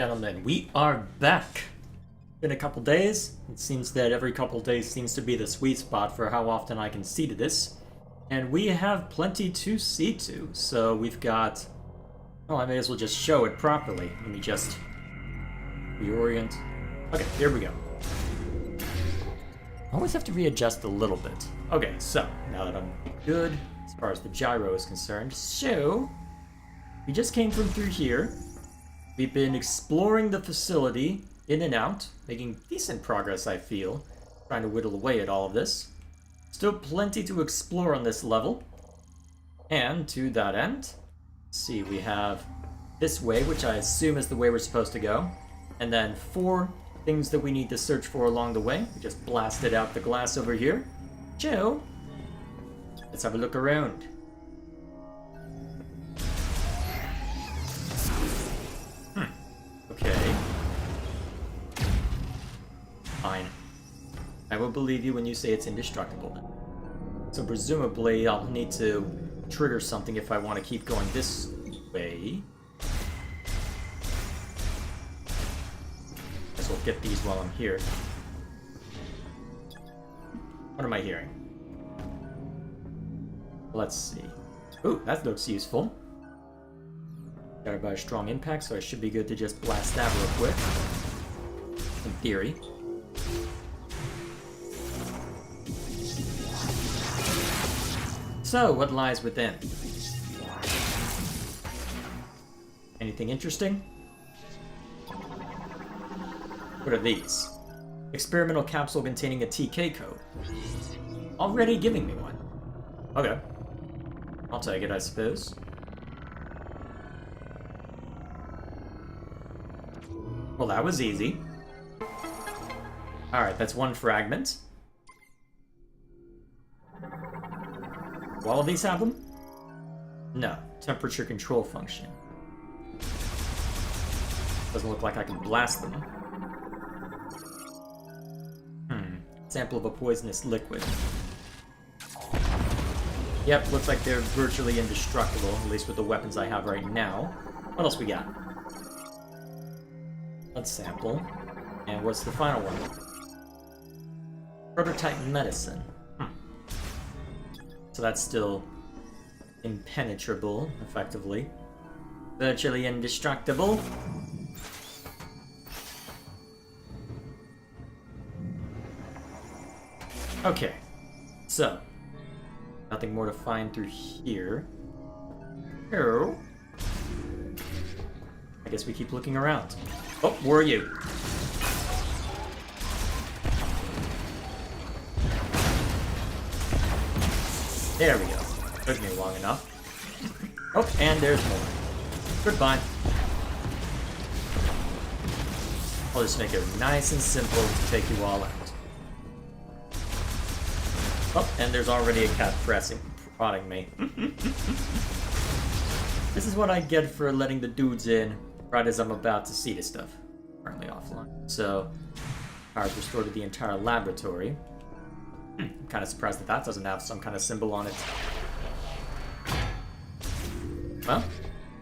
Gentlemen, we are back. Been a couple days. It seems that every couple days seems to be the sweet spot for how often I can see to this. And we have plenty to see to. So we've got... Well, I may as well just show it properly. Let me just reorient. Okay, here we go. I always have to readjust a little bit. Okay, so now that I'm good as far as the gyro is concerned. So, we just came from through here. We've been exploring the facility in and out, making decent progress, I feel, trying to whittle away at all of this. Still plenty to explore on this level. And to that end, let's see, we have this way, which I assume is the way we're supposed to go. And then 4 things that we need to search for along the way. We just blasted out the glass over here. Joe, let's have a look around. Okay. Fine. I will believe you when you say it's indestructible. So presumably I'll need to trigger something if I want to keep going this way. Guess we'll get these while I'm here. What am I hearing? Let's see. Ooh, that looks useful. Got about a strong impact, so I should be good to just blast that real quick. In theory. So, what lies within? Anything interesting? What are these? Experimental capsule containing a TK code. Already giving me one. Okay. I'll take it, I suppose. Well, that was easy. Alright, that's 1 fragment. Do all of these have them? No. Temperature control function. Doesn't look like I can blast them. Sample of a poisonous liquid. Yep, looks like they're virtually indestructible, at least with the weapons I have right now. What else we got? Blood sample. And what's the final one? Prototype medicine. So that's still impenetrable, effectively. Virtually indestructible. Okay. So, nothing more to find through here. Oh. I guess we keep looking around. Oh, where are you? There we go. Took me long enough. Oh, and there's more. Goodbye. I'll just make it nice and simple to take you all out. Oh, and there's already a cat prodding me. This is what I get for letting the dudes in right as I'm about to see this stuff. Currently offline. So, power's restored to the entire laboratory. I'm kind of surprised that that doesn't have some kind of symbol on it. Well,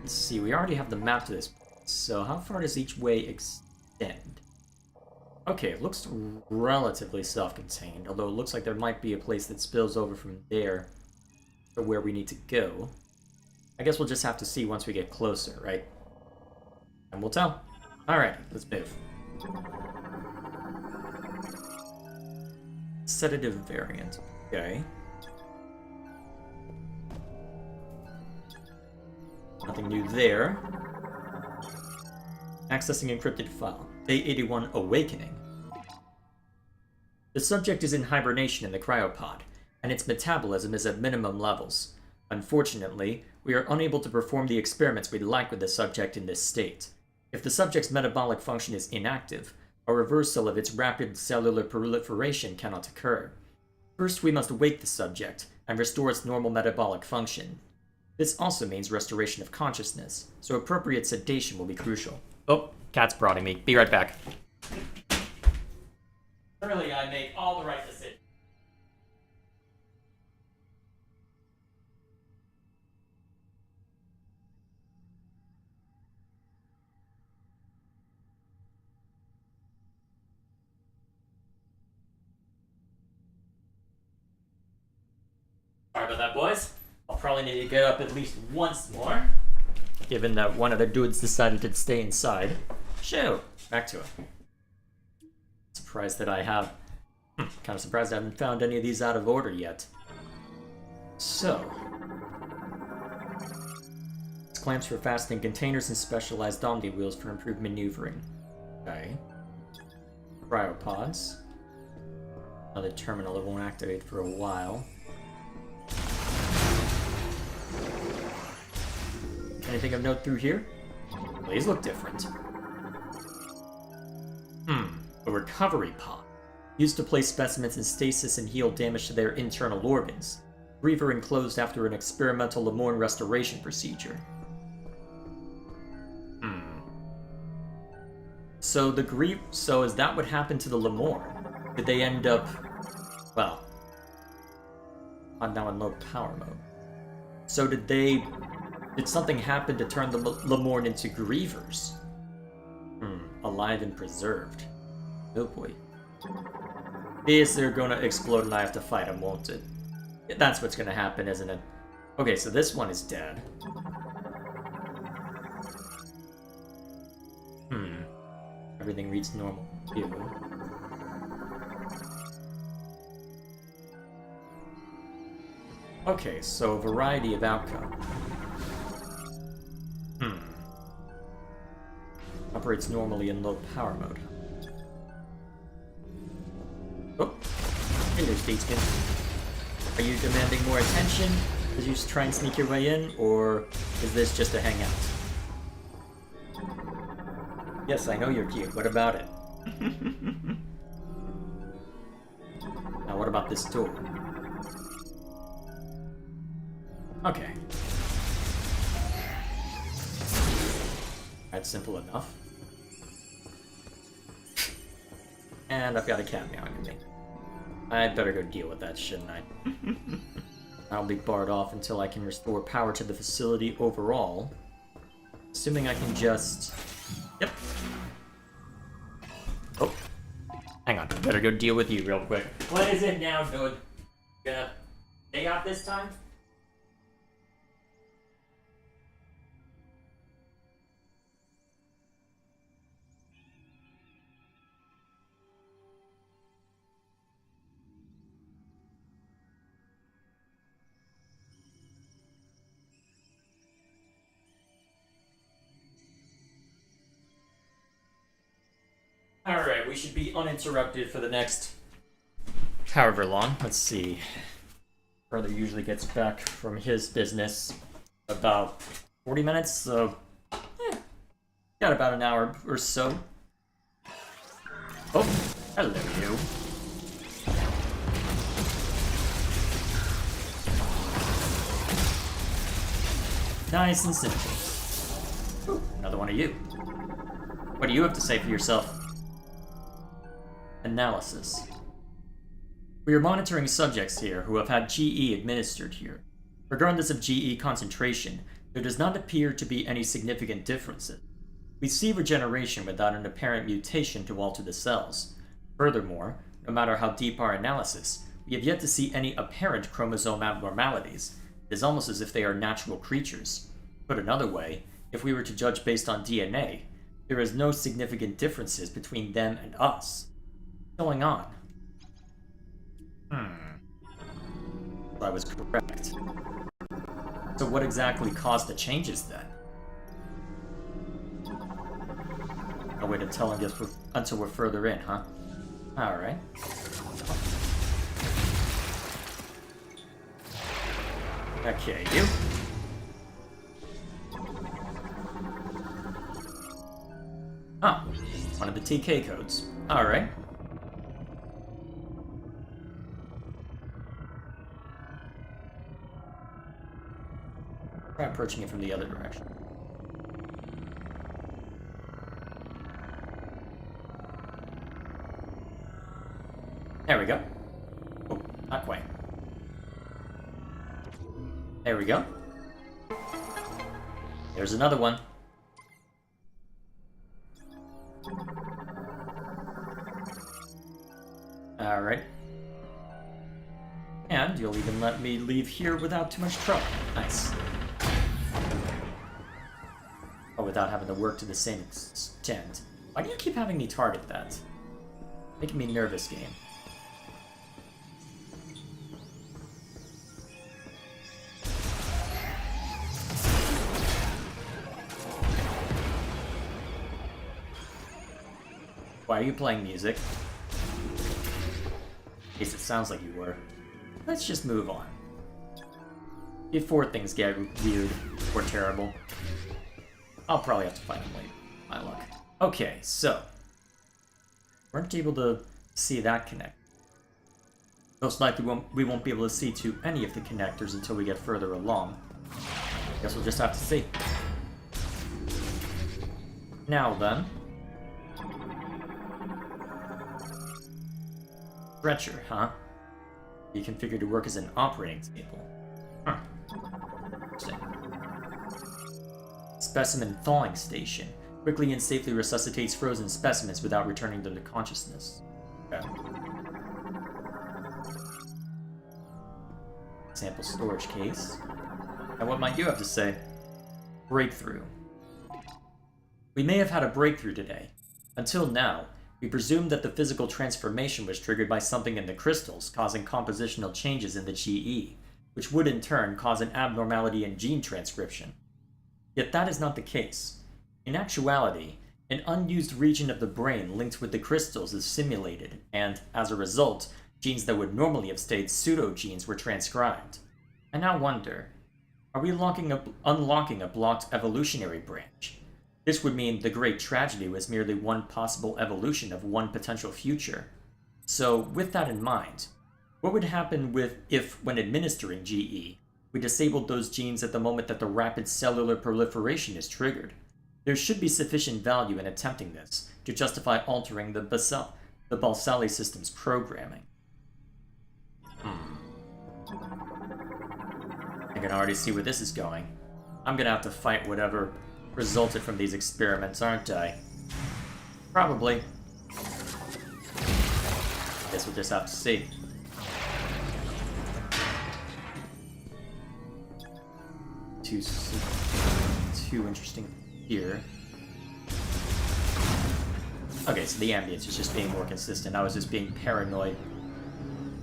let's see. We already have the map to this point. So, how far does each way extend? Okay, it looks relatively self-contained, although it looks like there might be a place that spills over from there to where we need to go. I guess we'll just have to see once we get closer, right? And we'll tell. Alright, let's move. Sedative variant. Okay. Nothing new there. Accessing encrypted file. Day 81 Awakening. The subject is in hibernation in the cryopod, and its metabolism is at minimum levels. Unfortunately, we are unable to perform the experiments we'd like with the subject in this state. If the subject's metabolic function is inactive, a reversal of its rapid cellular proliferation cannot occur. First, we must wake the subject and restore its normal metabolic function. This also means restoration of consciousness, so appropriate sedation will be crucial. Oh, cat's prodding me. Be right back. Surely I make all the right decisions. about that, boys. I'll probably need to get up at least once more, given that one of the dudes decided to stay inside. Shoo! Back to it. Surprised that I have... kind of surprised I haven't found any of these out of order yet. So... clamps for fastening containers and specialized Omni wheels for improved maneuvering. Okay. Cryopods. Another terminal that won't activate for a while. Anything of note through here? Well, these look different. A recovery pod. Used to place specimens in stasis and heal damage to their internal organs. Griever enclosed after an experimental Lemorn restoration procedure. So So is that what happened to the Lemorn? Did they end up... Well... I'm now in low power mode. So did something happen to turn the Lemorn into Grievers? Alive and preserved. Oh boy. Is they're gonna explode and I have to fight them, won't it? That's what's gonna happen, isn't it? Okay, so this one is dead. Everything reads normal. Ew. Okay, so variety of outcome. Operates normally in low power mode. Oh, hey there, Statesman. Are you demanding more attention as you try and sneak your way in, or is this just a hangout? Yes, I know you're cute. What about it? Now, what about this door? Okay. That's simple enough. And I've got a cat meowing at me. I'd better go deal with that, shouldn't I? I'll be barred off until I can restore power to the facility overall. Assuming I can just... Yep. Oh. Hang on, better go deal with you real quick. What is it now, dude? Gonna stay out this time? Alright, we should be uninterrupted for the next however long. Let's see. Brother usually gets back from his business about 40 minutes, so got about an hour or so. Oh, hello you. Nice and simple. Ooh, another one of you. What do you have to say for yourself? Analysis. We are monitoring subjects here who have had GE administered here. Regardless of GE concentration, there does not appear to be any significant differences. We see regeneration without an apparent mutation to alter the cells. Furthermore, no matter how deep our analysis, we have yet to see any apparent chromosome abnormalities. It is almost as if they are natural creatures. Put another way, if we were to judge based on DNA, there is no significant differences between them and us. What's going on? I was correct. So what exactly caused the changes then? I'll wait until we're further in, huh? Alright. Okay, you. Oh, one of the TK codes. Alright. Try approaching it from the other direction. There we go. Oh, not quite. There we go. There's another one. Alright. And you'll even let me leave here without too much trouble. Nice. Oh, without having to work to the same extent. Why do you keep having me target that? Making me nervous, game. Why are you playing music? At least it sounds like you were. Let's just move on. Before things get weird or terrible. I'll probably have to fight him later. My luck. Okay, so. Weren't able to see that connect. Most likely we won't be able to see to any of the connectors until we get further along. Guess we'll just have to see. Now then. Stretcher, huh? You configured to work as an operating table. Huh. Interesting. Specimen thawing station. Quickly and safely resuscitates frozen specimens without returning them to consciousness. Okay. Sample storage case. And what might you have to say? Breakthrough. We may have had a breakthrough today. Until now, we presumed that the physical transformation was triggered by something in the crystals, causing compositional changes in the GE, which would in turn cause an abnormality in gene transcription. Yet that is not the case. In actuality, an unused region of the brain linked with the crystals is simulated, and, as a result, genes that would normally have stayed pseudogenes were transcribed. I now wonder, are we unlocking a blocked evolutionary branch? This would mean the Great Tragedy was merely one possible evolution of one potential future. So, with that in mind, what would happen if, when administering GE, we disabled those genes at the moment that the rapid cellular proliferation is triggered? There should be sufficient value in attempting this to justify altering the Balsali system's programming. I can already see where this is going. I'm gonna have to fight whatever resulted from these experiments, aren't I? Probably. Guess we'll just have to see. Too interesting here. Okay, so the ambience is just being more consistent. I was just being paranoid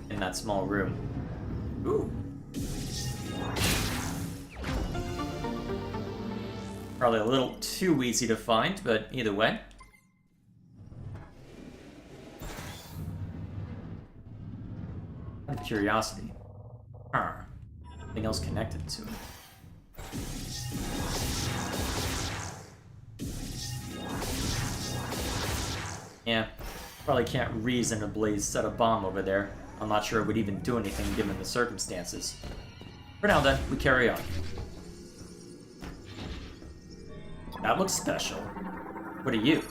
in that small room. Ooh. Probably a little too easy to find, but either way. Out of curiosity. Nothing else connected to it. Yeah, probably can't reasonably set a bomb over there. I'm not sure it would even do anything given the circumstances. For now then, we carry on. That looks special. What are you?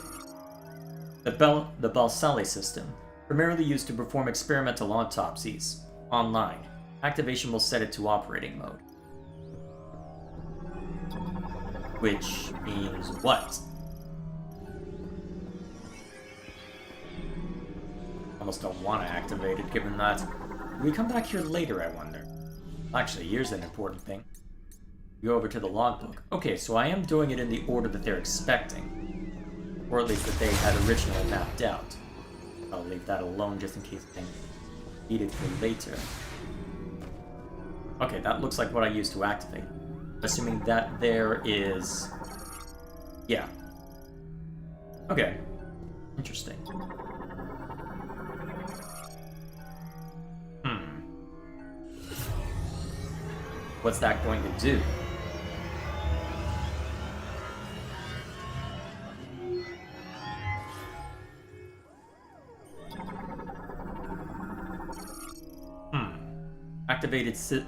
The Balsali system, primarily used to perform experimental autopsies. Online. Activation will set it to operating mode. Which means what? Almost don't want to activate it, given that... Will we come back here later, I wonder? Actually, here's an important thing. Go over to the logbook. Okay, so I am doing it in the order that they're expecting. Or at least that they had originally mapped out. I'll leave that alone just in case they need it for later. Okay, that looks like what I used to activate. Assuming that there is... Yeah. Okay. Interesting. What's that going to do?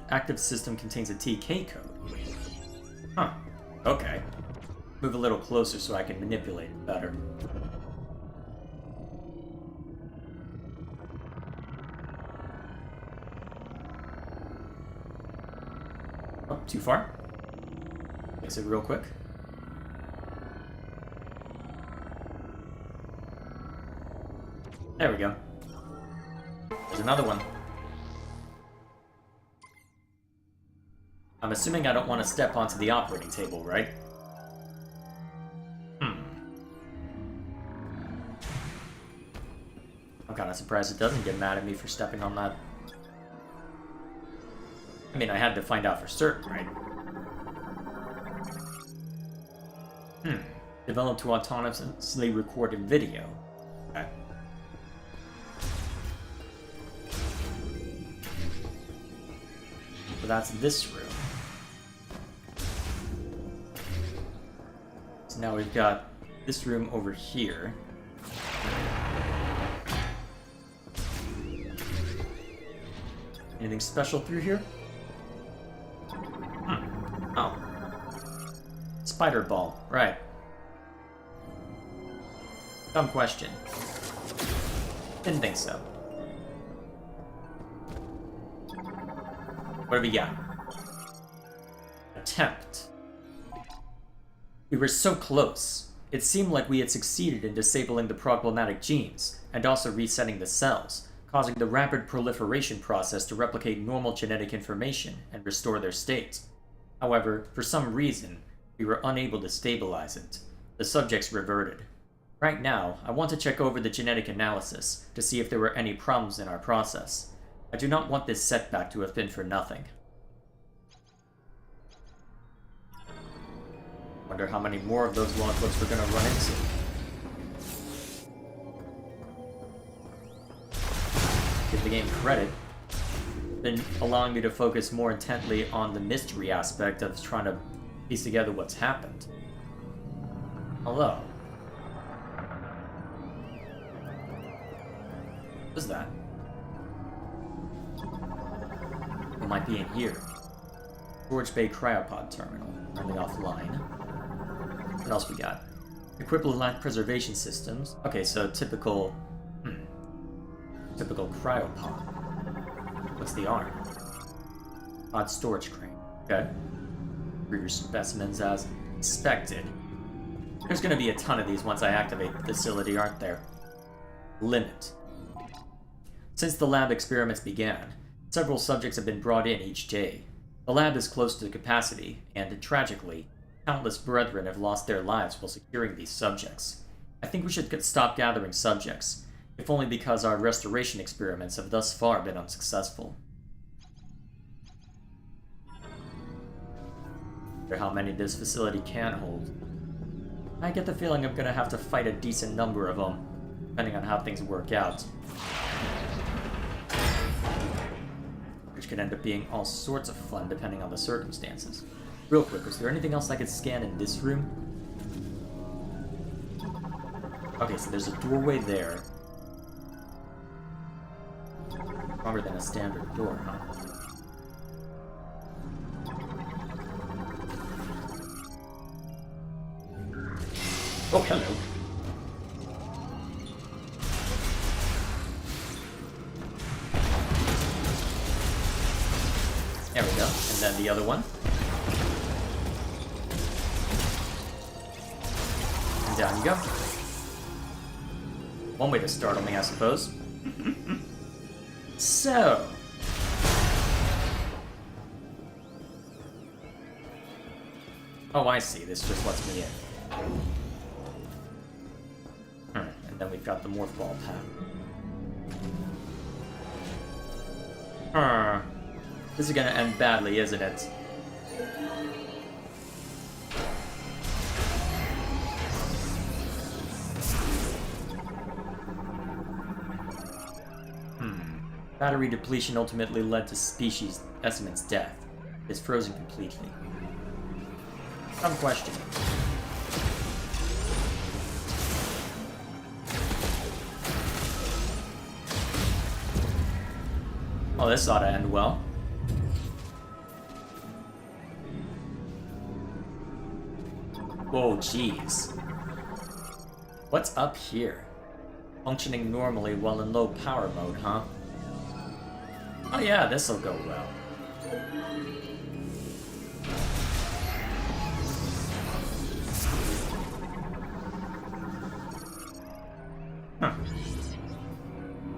Active system contains a TK code. Huh. Okay. Move a little closer so I can manipulate it better. Oh, too far? Fix it real quick. There we go. There's another one. I'm assuming I don't want to step onto the operating table, right? I'm kind of surprised it doesn't get mad at me for stepping on that. I mean, I had to find out for certain, right? Developed to autonomously record in video. Okay. So that's this room. So now we've got this room over here. Anything special through here? Oh. Spider ball, right. Dumb question. Didn't think so. What do we got? Attempt. We were so close. It seemed like we had succeeded in disabling the problematic genes, and also resetting the cells, causing the rapid proliferation process to replicate normal genetic information and restore their state. However, for some reason, we were unable to stabilize it. The subjects reverted. Right now, I want to check over the genetic analysis to see if there were any problems in our process. I do not want this setback to have been for nothing. Wonder how many more of those logbooks we're gonna run into. Give the game credit. Been allowing me to focus more intently on the mystery aspect of trying to piece together what's happened. Hello. What is that? It might be in here. Storage Bay Cryopod Terminal. Running offline. What else we got? Equipped with life preservation systems. Okay, so typical... Typical cryopod. What's the arm? Odd storage crate. Okay. Breeder specimens as expected. There's gonna be a ton of these once I activate the facility, aren't there? Limit. Since the lab experiments began, several subjects have been brought in each day. The lab is close to capacity, and tragically, countless brethren have lost their lives while securing these subjects. I think we should stop gathering subjects, if only because our restoration experiments have thus far been unsuccessful. I wonder how many this facility can hold. I get the feeling I'm gonna have to fight a decent number of them, depending on how things work out. Which could end up being all sorts of fun depending on the circumstances. Real quick, was there anything else I could scan in this room? Okay, so there's a doorway there. Stronger than a standard door, huh? Oh, hello. There we go. And then the other one. And down you go. One way to startle me, I suppose. So... Oh, I see. This just lets me in. And then we've got the morph ball pad. This is gonna end badly, isn't it? Battery depletion ultimately led to species specimen's death. It's frozen completely. Some question. Oh, this ought to end well. Whoa, jeez. What's up here? Functioning normally while in low power mode, huh? Oh yeah, this'll go well. Huh.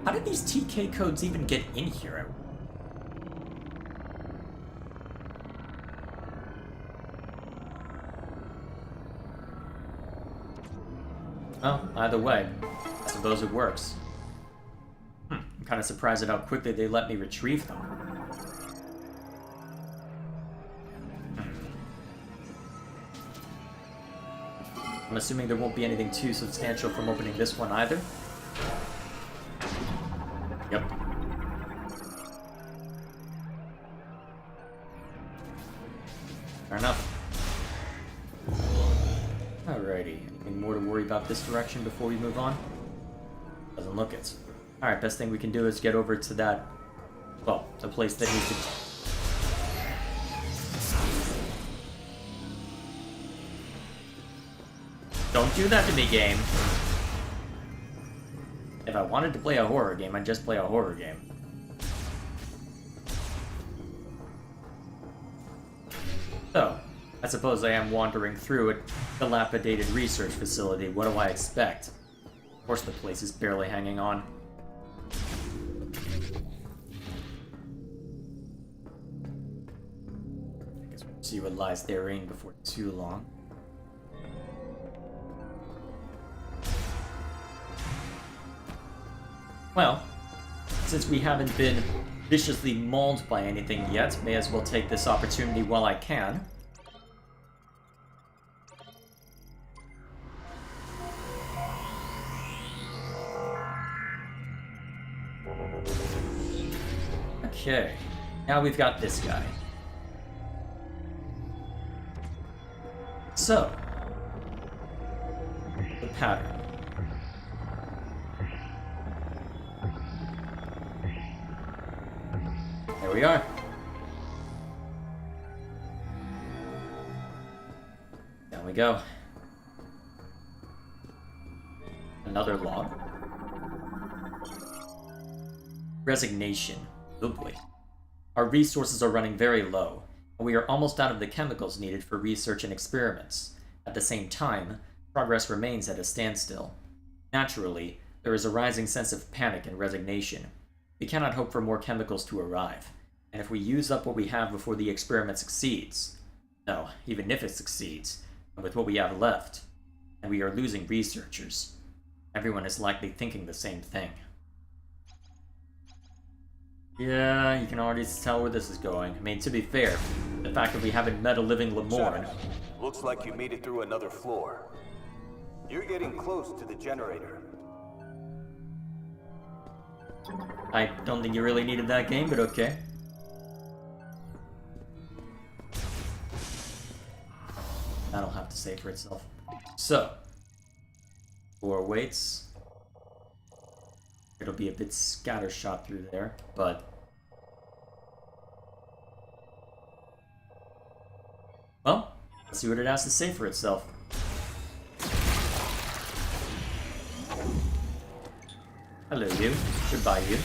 How did these TK codes even get in here? Well, either way, I suppose it works. I'm kind of surprised at how quickly they let me retrieve them. I'm assuming there won't be anything too substantial from opening this one either. Yep. Fair enough. Alrighty. Anything more to worry about this direction before we move on? Doesn't look it. Alright, best thing we can do is get over to that... well, the place that needs to... Don't do that to me, game! If I wanted to play a horror game, I'd just play a horror game. So, I suppose I am wandering through a dilapidated research facility. What do I expect? Of course the place is barely hanging on. I guess we'll see what lies therein before too long. Well, since we haven't been viciously mauled by anything yet, may as well take this opportunity while I can. Okay, now we've got this guy. So, the pattern. There we are. Down we go. Another log. Resignation. Oh boy. Our resources are running very low, and we are almost out of the chemicals needed for research and experiments. At the same time, progress remains at a standstill. Naturally, there is a rising sense of panic and resignation. We cannot hope for more chemicals to arrive, and if we use up what we have before the experiment succeeds, no, even if it succeeds, and with what we have left, and we are losing researchers, everyone is likely thinking the same thing. Yeah, you can already tell where this is going. I mean, to be fair, the fact that we haven't met a living Lemorne... Looks like you made it through another floor. You're getting close to the generator. I don't think you really needed that game, but okay. That'll have to say for itself. So, 4 weights. It'll be a bit scattershot through there, but... well, let's see what it has to say for itself. Hello, you. Goodbye, you.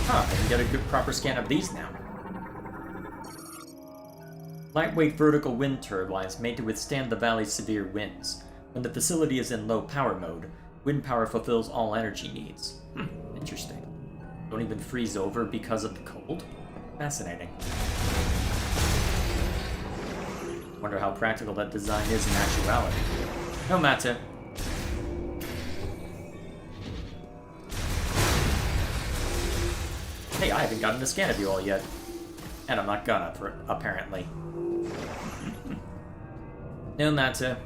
Huh, I can get a good proper scan of these now. Lightweight vertical wind turbines made to withstand the valley's severe winds. When the facility is in low power mode, wind power fulfills all energy needs. Interesting. Don't even freeze over because of the cold? Fascinating. Wonder how practical that design is in actuality. No matter. Hey, I haven't gotten a scan of you all yet. And I'm not gonna, apparently. No matter.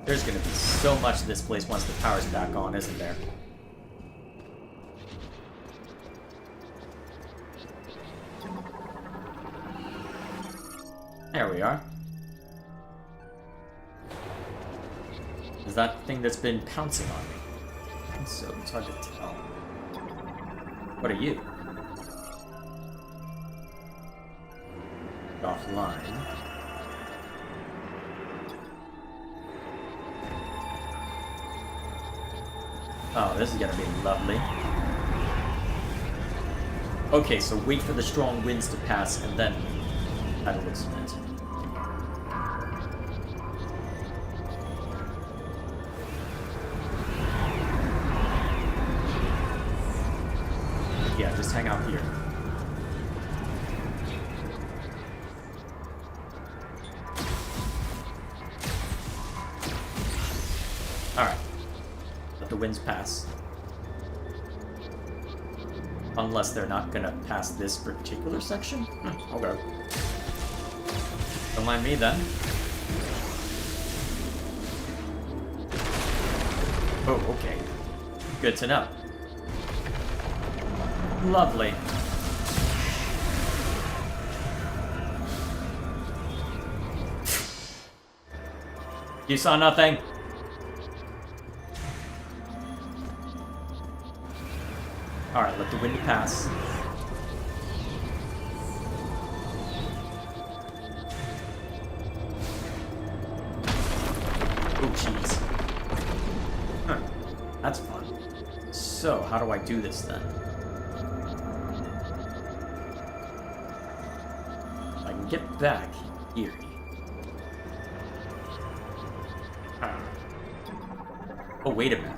There's gonna be so much of this place once the power's back on, isn't there? There we are. Is that thing that's been pouncing on me? I think so, it's hard to tell. What are you? Offline. Oh, this is gonna be lovely. Okay, so wait for the strong winds to pass and then that'll look sweet. Yeah, just hang out here. winds pass. Unless they're not gonna pass this particular section? Okay. Don't mind me then. Oh, okay. Good to know. Lovely. You saw nothing? Alright, let the wind pass. Oh, jeez. Huh. That's fun. So, how do I do this then? I can get back here. Huh. Oh, wait a minute.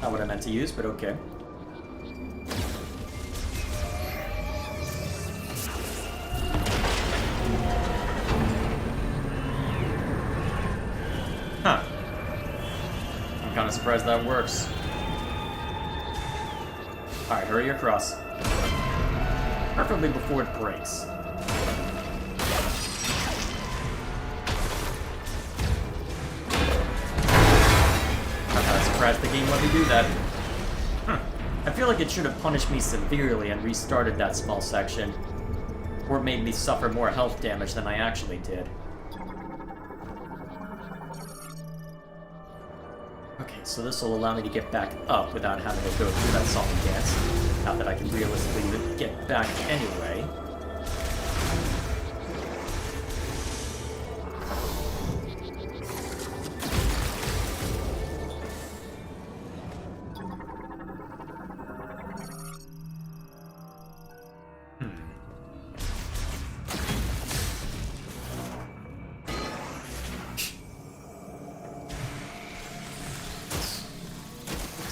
Not what I meant to use, but okay. Huh. I'm kind of surprised that works. Alright, hurry across. Preferably before it breaks. I'm not surprised the game let me do that. I feel like it should have punished me severely and restarted that small section. Or made me suffer more health damage than I actually did. Okay, so this will allow me to get back up without having to go through that song and dance. Not that I can realistically get back anyway.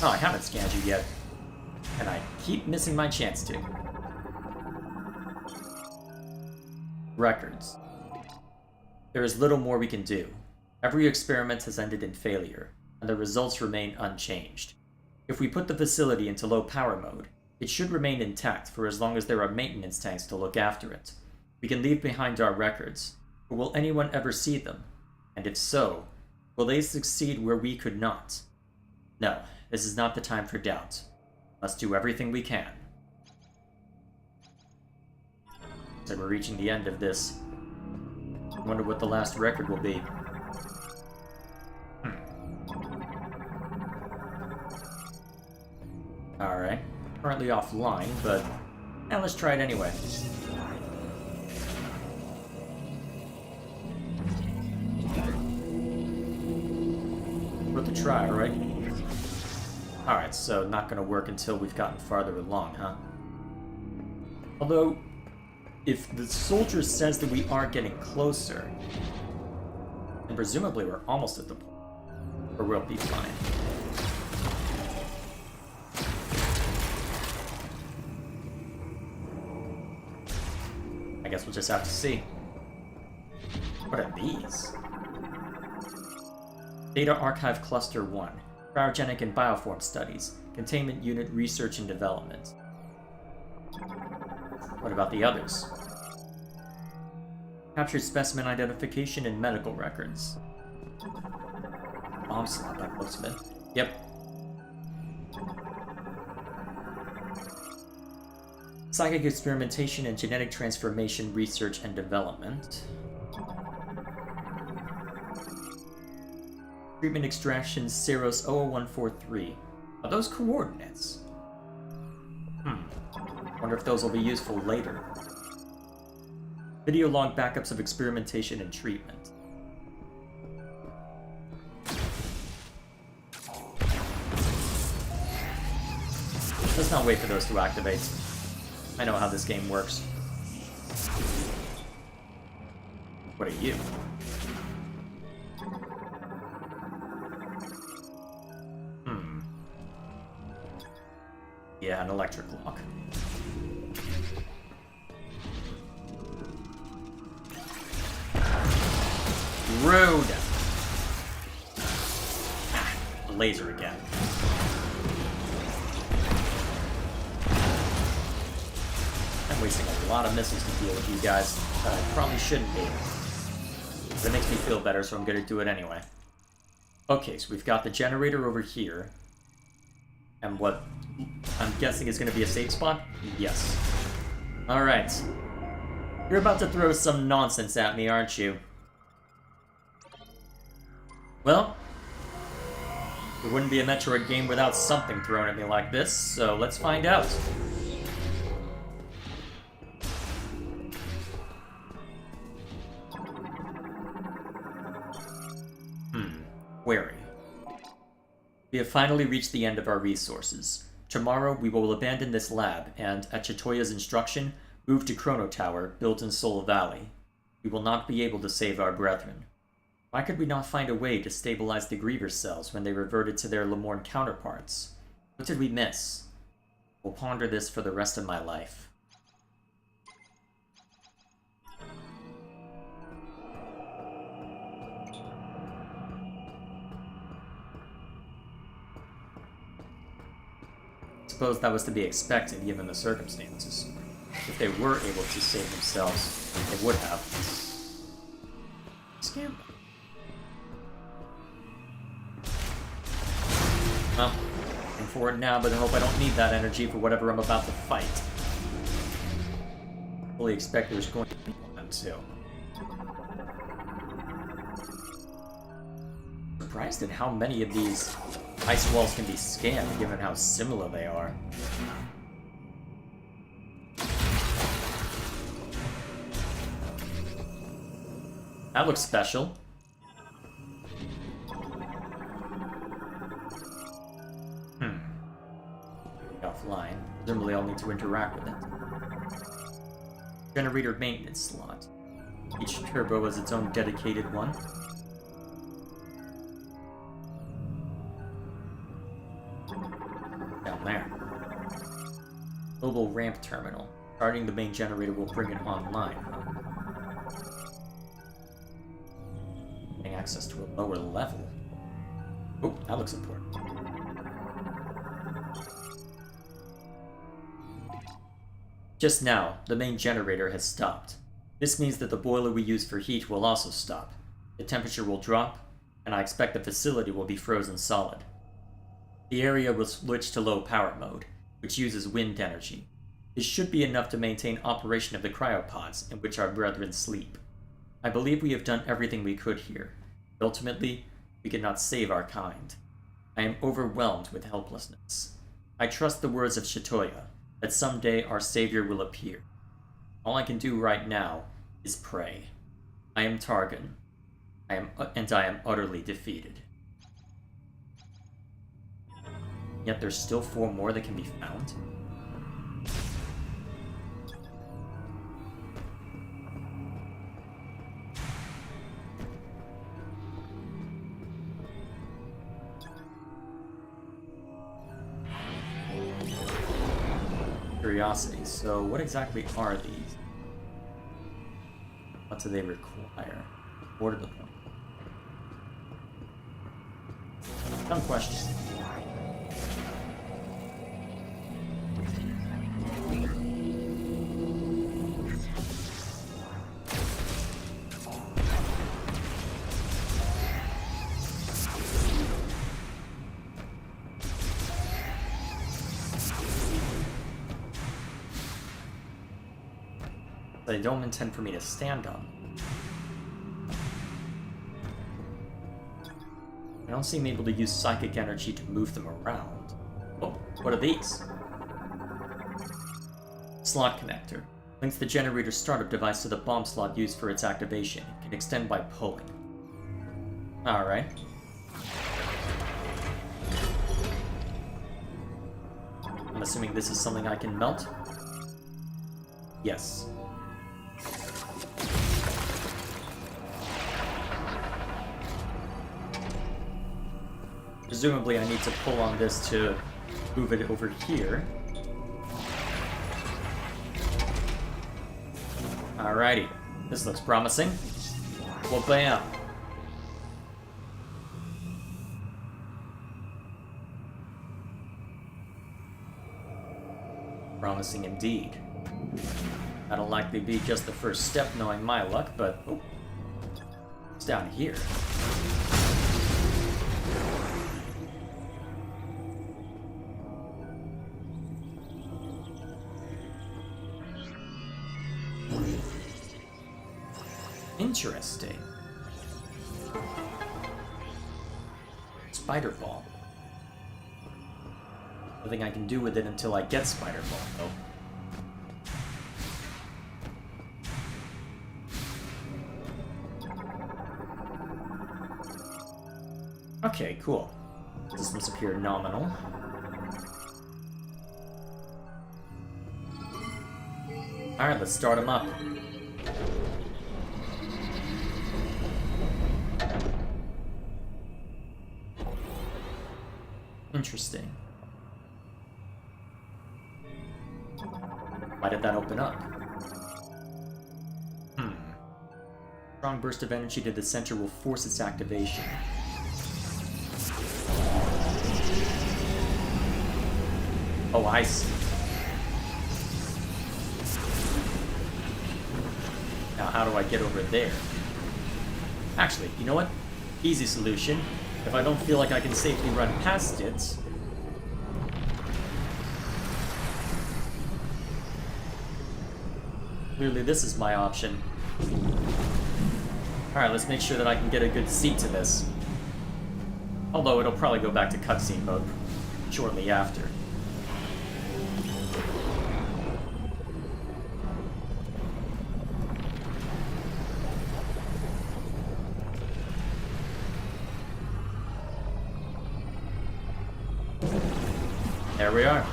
Oh, I haven't scanned you yet. And I keep missing my chance to. Records. There is little more we can do. Every experiment has ended in failure, and the results remain unchanged. If we put the facility into low power mode, it should remain intact for as long as there are maintenance tanks to look after it. We can leave behind our records, but will anyone ever see them? And if so, will they succeed where we could not? No. This is not the time for doubt. Must do everything we can. So we're reaching the end of this. I wonder what the last record will be. Alright. Currently offline, but let's try it anyway. Worth a try, right? Alright, so not gonna work until we've gotten farther along, huh? Although, if the soldier says that we are getting closer, then presumably we're almost at the point where we'll be fine. I guess we'll just have to see. What are these? Data Archive Cluster 1. Cryogenic and bioform studies. Containment Unit Research and Development. What about the others? Captured specimen identification and medical records. Bomb slot, that looks good. Yep. Psychic experimentation and genetic transformation research and development. Treatment extraction Ceros 00143. Are those coordinates? Wonder if those will be useful later. Video log backups of experimentation and treatment. Let's not wait for those to activate. I know how this game works. What are you? Yeah, an electric lock. Rude! Ah, laser again. I'm wasting a lot of missiles to deal with you guys. I probably shouldn't be. But it makes me feel better, so I'm gonna do it anyway. Okay, so we've got the generator over here. And what I'm guessing is gonna be a safe spot? Yes. Alright. You're about to throw some nonsense at me, aren't you? Well, it wouldn't be a Metroid game without something thrown at me like this, so let's find out. Wary. We have finally reached the end of our resources. Tomorrow we will abandon this lab and, at Chitoya's instruction, move to Chrono Tower, built in Soul Valley. We will not be able to save our brethren. Why could we not find a way to stabilize the Griever cells when they reverted to their Lemorn counterparts? What did we miss? I'll ponder this for the rest of my life. I suppose that was to be expected given the circumstances. If they were able to save themselves, they would have. Scam. Well, I'm for it now, but I hope I don't need that energy for whatever I'm about to fight. Fully expect there's going to be one too. Surprised at how many of these ice walls can be scanned, given how similar they are. That looks special. Offline. Presumably I'll need to interact with it. Generator maintenance slot. Each turbo has its own dedicated one. Down there. Mobile ramp terminal. Starting the main generator will bring it online. Getting access to a lower level. Oh, that looks important. Just now, the main generator has stopped. This means that the boiler we use for heat will also stop. The temperature will drop, and I expect the facility will be frozen solid. The area will switch to low power mode, which uses wind energy. This should be enough to maintain operation of the cryopods in which our brethren sleep. I believe we have done everything we could here. Ultimately, we cannot save our kind. I am overwhelmed with helplessness. I trust the words of Chitoya, that someday our savior will appear. All I can do right now is pray. I am Targon. I am utterly defeated. Yet there's still 4 more that can be found. Curiosity. So what exactly are these? What do they require? Order the point. Dumb question. They don't intend for me to stand on. I don't seem able to use psychic energy to move them around. Oh, what are these? Slot connector. Links the generator's startup device to the bomb slot used for its activation. It can extend by pulling. Alright. I'm assuming this is something I can melt? Yes. Presumably I need to pull on this to move it over here. Alrighty. This looks promising. Well, bam. Promising indeed. That'll likely be just the first step knowing my luck, but... Oh, it's down here. Interesting. Spider Ball. Nothing I can do with it until I get Spider Ball, though. Okay, cool. Distance appear nominal. Alright, let's start him up. Interesting. Why did that open up? Strong burst of energy to the center will force its activation. Oh, I see. Now, how do I get over there? Actually, you know what? Easy solution. If I don't feel like I can safely run past it... Clearly, this is my option. Alright, let's make sure that I can get a good seat to this. Although, it'll probably go back to cutscene mode shortly after. There we are.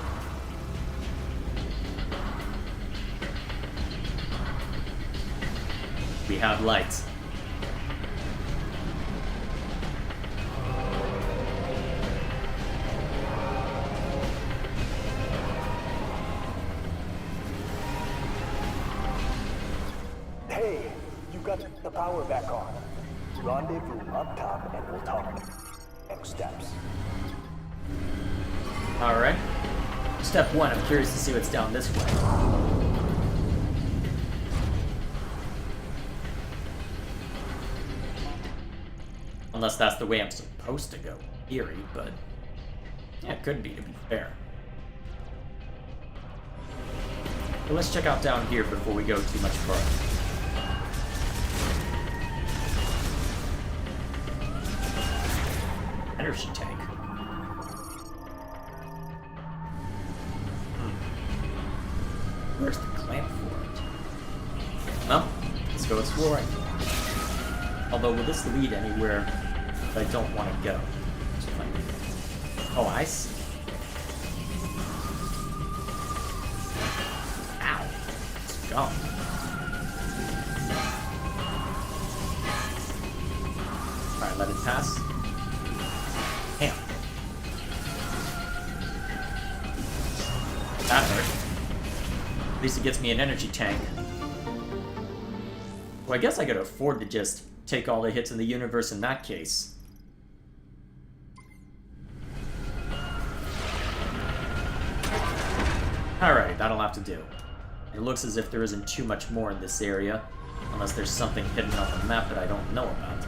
We have lights. Hey, you got the power back on. Rendezvous up top and we'll talk. Next steps. Alright. Step 1, I'm curious to see what's down this way. Unless that's the way I'm supposed to go, in theory, but... yeah, it could be, to be fair. But let's check out down here before we go too much further. Energy tank. Where's the clamp for it? Well, let's go exploring. Although, will this lead anywhere that I don't want to go? Oh, I see. Ow. Let's go. Alright, let it pass. Damn. That hurt. At least it gets me an energy tank. Well, I guess I could afford to just take all the hits in the universe in that case. Alright, that'll have to do. It looks as if there isn't too much more in this area, unless there's something hidden on the map that I don't know about.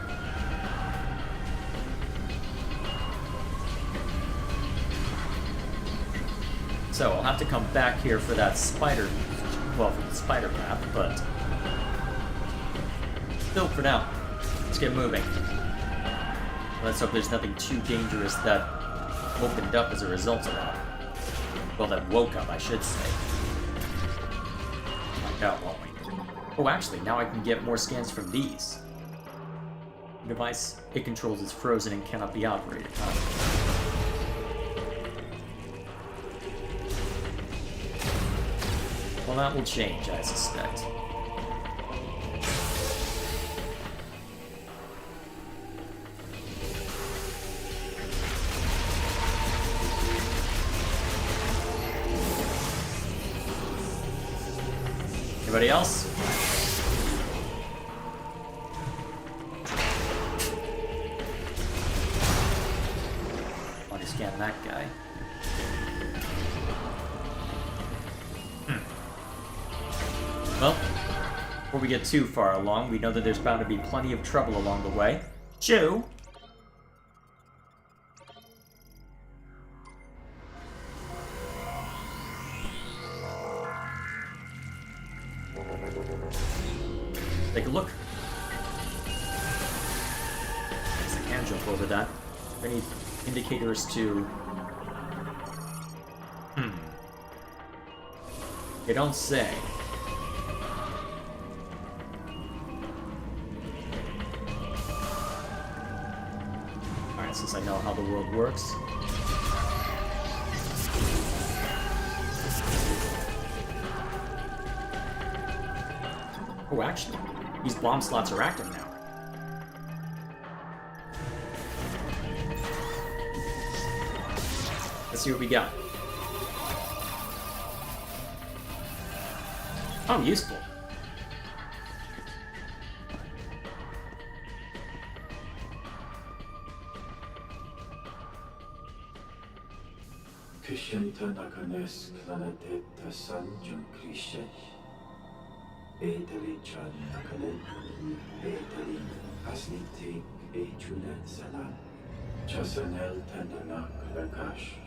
So, I'll have to come back here for that spider... well, for the spider path, but... still, for now, let's get moving. Let's hope there's nothing too dangerous that opened up as a result of that. Well, that woke up, I should say. Find out, won't we? Oh, actually, now I can get more scans from these. The device it controls is frozen and cannot be operated. Well, that will change, I suspect. Anybody else? Want to scan that guy. Well, before we get too far along, we know that there's bound to be plenty of trouble along the way. Chew! Take a look. I guess I can jump over that. Any indicators to... They don't say. Alright, since I know how the world works. Oh, actually, these bomb slots are active now. Let's see what we got. Oh, useful. Kishenta nakanes planeteta sanjum krishet. Etali chan nakalen. Etali asniti echulet salam. Chasanel tandanak lakash.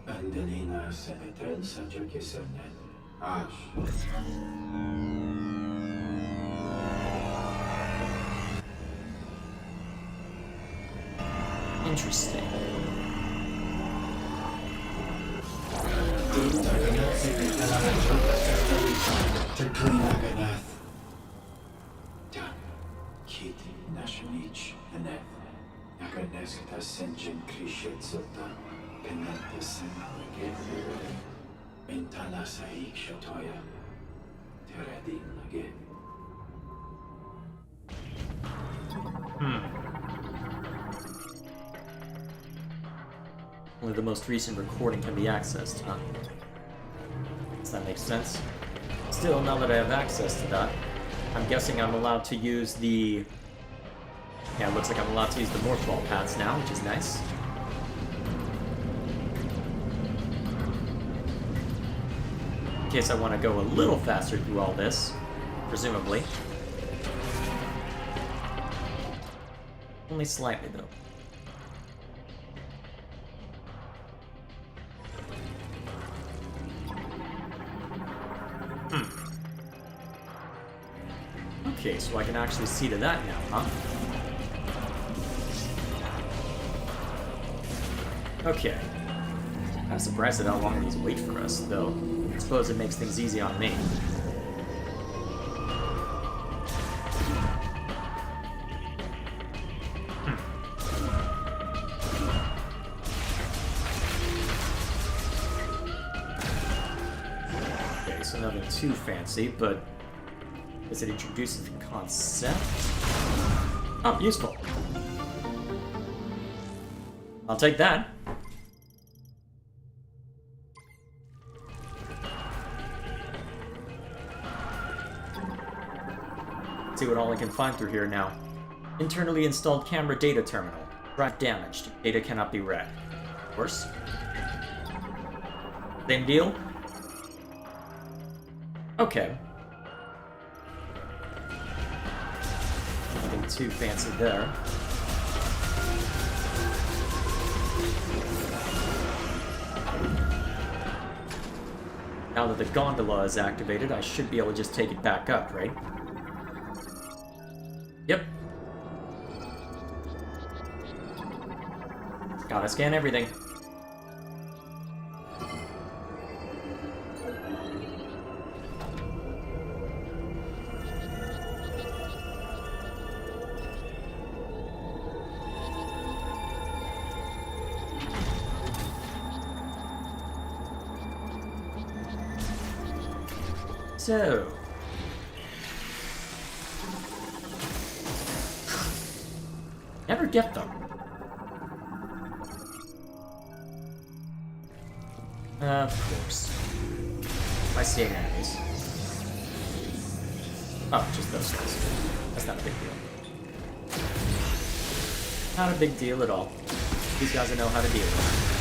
Andelina senetel sajakisanet. Ash. Interesting. Kiti Nashanich Aneth Nakaneska Senjin Krishet Sota Penanta Senagate Intala Saik Shatoya Teradin again. Only the most recent recording can be accessed, huh? Does that make sense? Still, now that I have access to that, I'm guessing I'm allowed to use the... Yeah, it looks like I'm allowed to use the morph ball pads now, which is nice. In case I want to go a little faster through all this, presumably. Only slightly, though. Okay, so I can actually see to that now, huh? Okay. I'm surprised at how long these wait for us, though. I suppose it makes things easy on me. Okay, so nothing too fancy, but as it introduces the concept... Oh, useful. I'll take that. Let's see what all I can find through here now. Internally installed camera data terminal. Drive damaged. Data cannot be read. Of course. Same deal? Okay. Nothing too fancy there. Now that the gondola is activated, I should be able to just take it back up, right? Yep. Gotta scan everything. So... never get them. Of course. I see enemies. Oh, just those guys. That's not a big deal. Not a big deal at all. These guys know how to deal with it.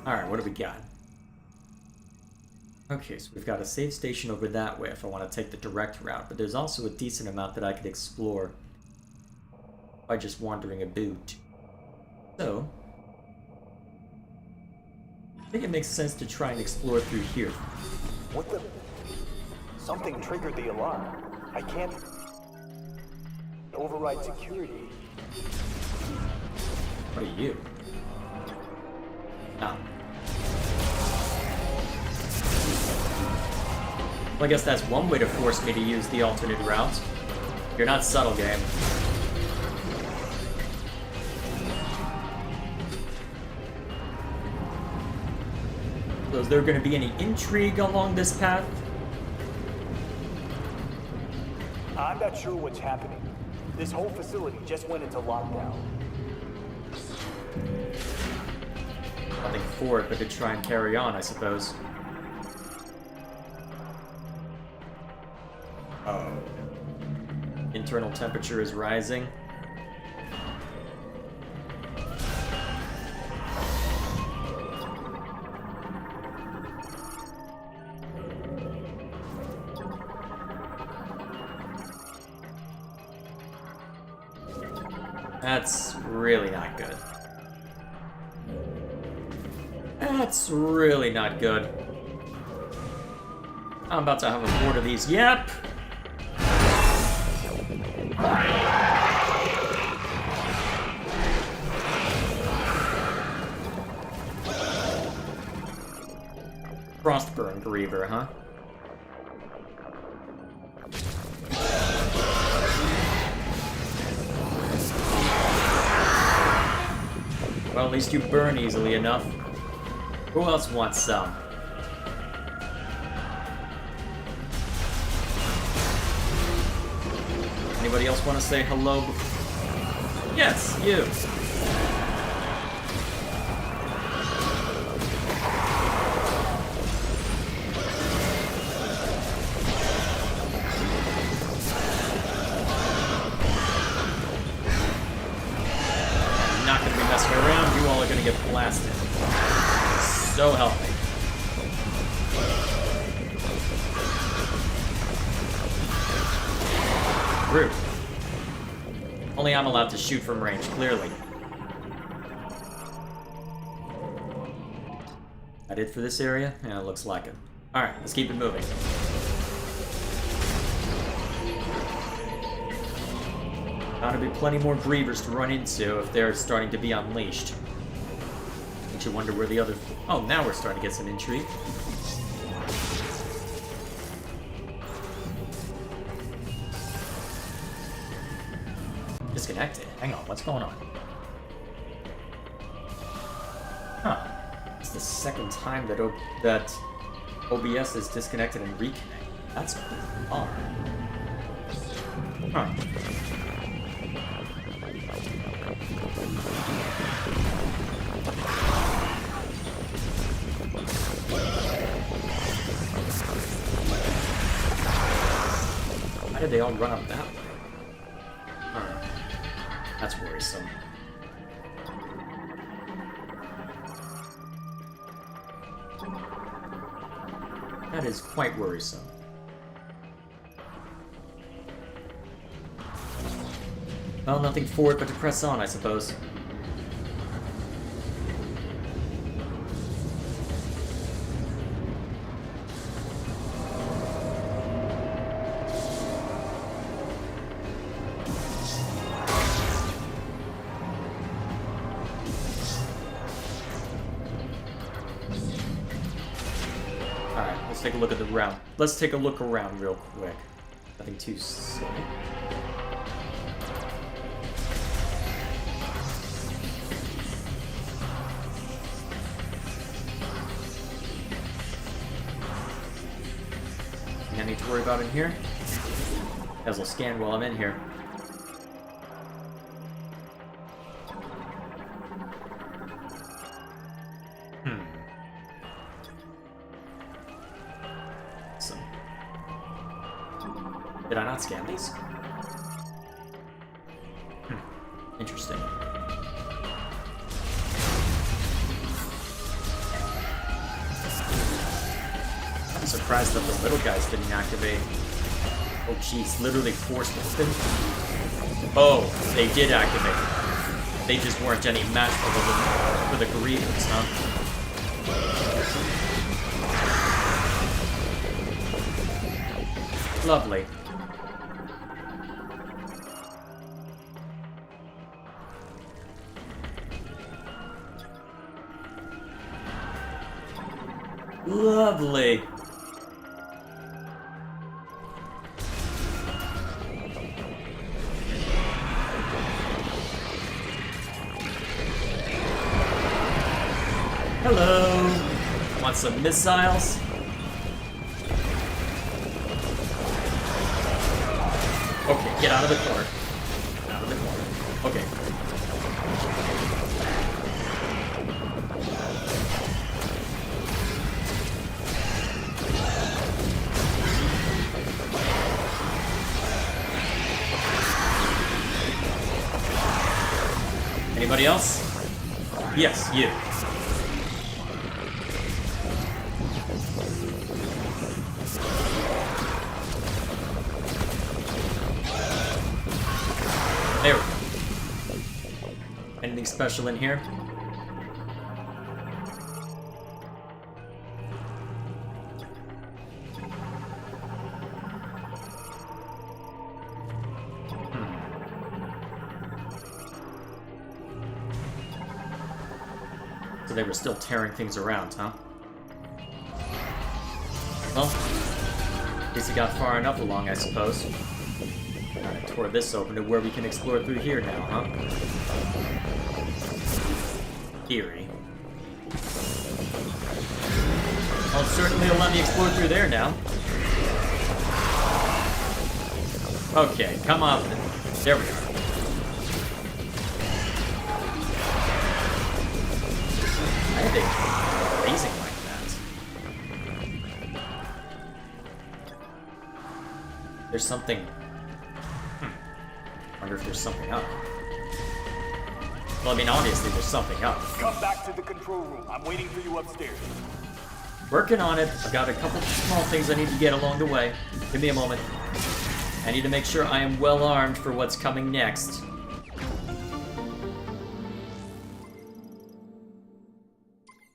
Alright, what do we got? Okay, so we've got a save station over that way if I want to take the direct route, but there's also a decent amount that I could explore by just wandering about. So, I think it makes sense to try and explore through here. What the? Something triggered the alarm. I can't override security. What are you? Ah. Well, I guess that's one way to force me to use the alternate route. You're not subtle, game. So is there going to be any intrigue along this path? I'm not sure what's happening. This whole facility just went into lockdown. Nothing for it but to try and carry on, I suppose. Oh. Internal temperature is rising. That's really not good. That's really not good. I'm about to have a board of these. Yep! Frostburn Griever, huh? Well, at least you burn easily enough. Who else wants some? Anybody else want to say hello? Yes, you. I'm not going to be messing around. You all are going to get blasted. So help me. Rude. Only I'm allowed to shoot from range, clearly. That it for this area? Yeah, it looks like it. Alright, let's keep it moving. Gotta be plenty more Grievers to run into if they're starting to be unleashed. Makes you wonder where the other... Oh, now we're starting to get some intrigue. Disconnected. Hang on, what's going on? Huh. It's the second time that that OBS is disconnected and reconnected. That's bizarre. Huh. Why did they all run up that way? Huh. That's worrisome. That is quite worrisome. Well, nothing for it but to press on, I suppose. Let's take a look at the route. Let's take a look around real quick. Nothing too silly. Anything I need to worry about in here? As I'll scan while I'm in here. Did I not scan these? Interesting. I'm surprised that the little guys didn't activate. Oh jeez, literally forced open. Oh, they did activate. They just weren't any match for the Grievous, huh? Lovely. Lovely. Hello. Want some missiles? Okay, get out of the corner. Out of the corner. Okay. Anybody else? Yes, you. There we go. Anything special in here? So they were still tearing things around, huh? Well, at least it got far enough along, I suppose. I tore this open to where we can explore through here now, huh? Eerie. Well, certainly will let me explore through there now. Okay, come on. There we are. Why are they blazing like that? There's something... wonder if there's something up. Well, I mean, obviously there's something up. Come back to the control room. I'm waiting for you upstairs. Working on it. I've got a couple small things I need to get along the way. Give me a moment. I need to make sure I am well armed for what's coming next.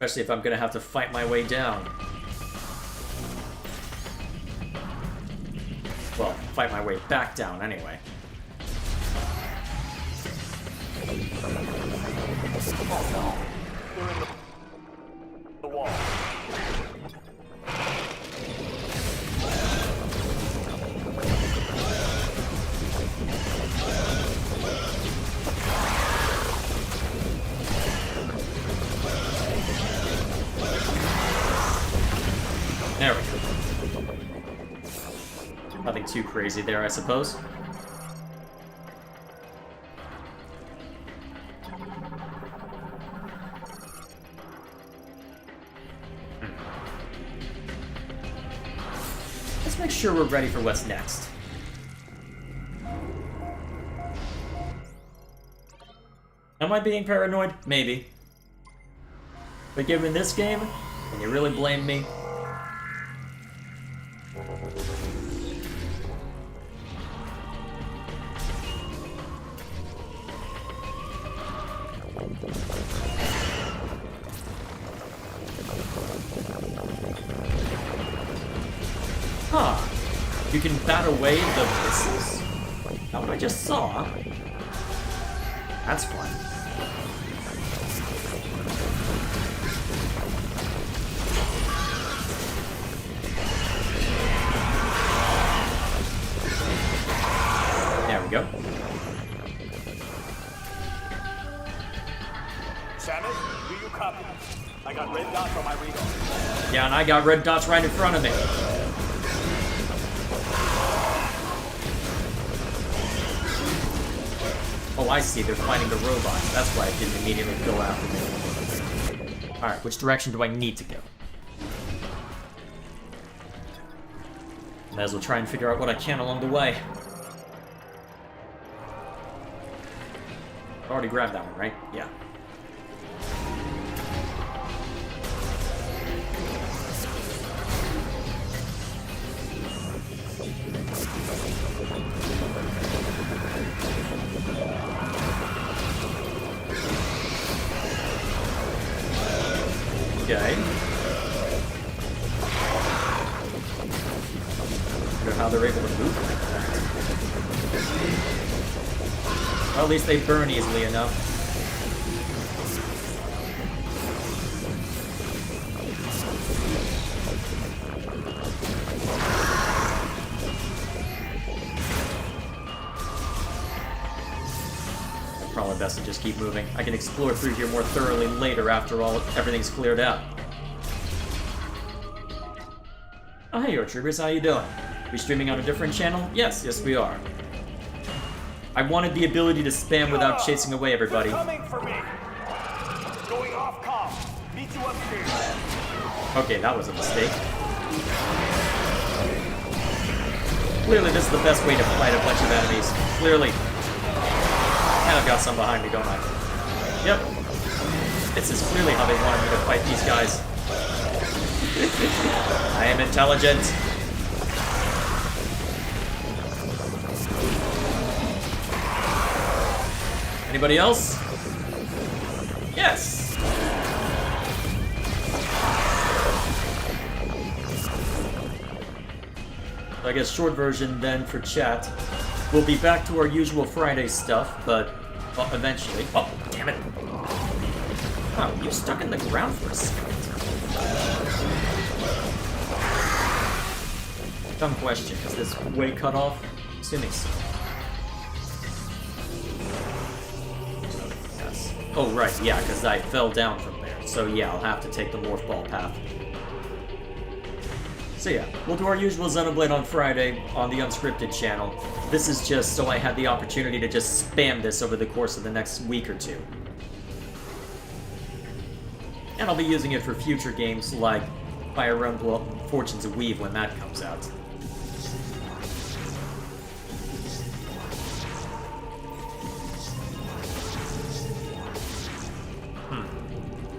Especially if I'm gonna have to fight my way down. Well, fight my way back down anyway. Oh no. They're in the wall. There we go. Nothing too crazy there, I suppose. Let's make sure we're ready for what's next. Am I being paranoid? Maybe. But given this game, can you really blame me? Huh. You can bat away the missiles? Not what I just saw. That's fun. There we go. Samus, do you copy? I got red dots on my radar. Yeah, and I got red dots right in front of me. Oh, I see. They're fighting the robots. That's why I didn't immediately go after them. Alright, which direction do I need to go? Might as well try and figure out what I can along the way. I already grabbed that one, right? Yeah. Well, at least they burn easily enough. Probably best to just keep moving. I can explore through here more thoroughly later after everything's cleared out. Oh, hey, Troopers, how you doing? We streaming on a different channel? Yes, we are. I wanted the ability to spam without chasing away everybody. Coming for me. Going off comm. Meet you upstairs. Okay, that was a mistake. Clearly, this is the best way to fight a bunch of enemies. Clearly. And I've got some behind me, don't I? Yep. This is clearly how they wanted me to fight these guys. I am intelligent. Anybody else? Yes! So I guess short version then for chat. We'll be back to our usual Friday stuff, but well, eventually. Oh, damn it. Oh, you stuck in the ground for a second. Dumb question. Is this way cut off? Assuming so. Yes. Oh, right, yeah, because I fell down from there. So yeah, I'll have to take the morph ball path. So yeah, we'll do our usual Xenoblade on Friday on the Unscripted channel. This is just so I had the opportunity to just spam this over the course of the next week or two. And I'll be using it for future games like Fire Emblem Fortunes of Weave when that comes out.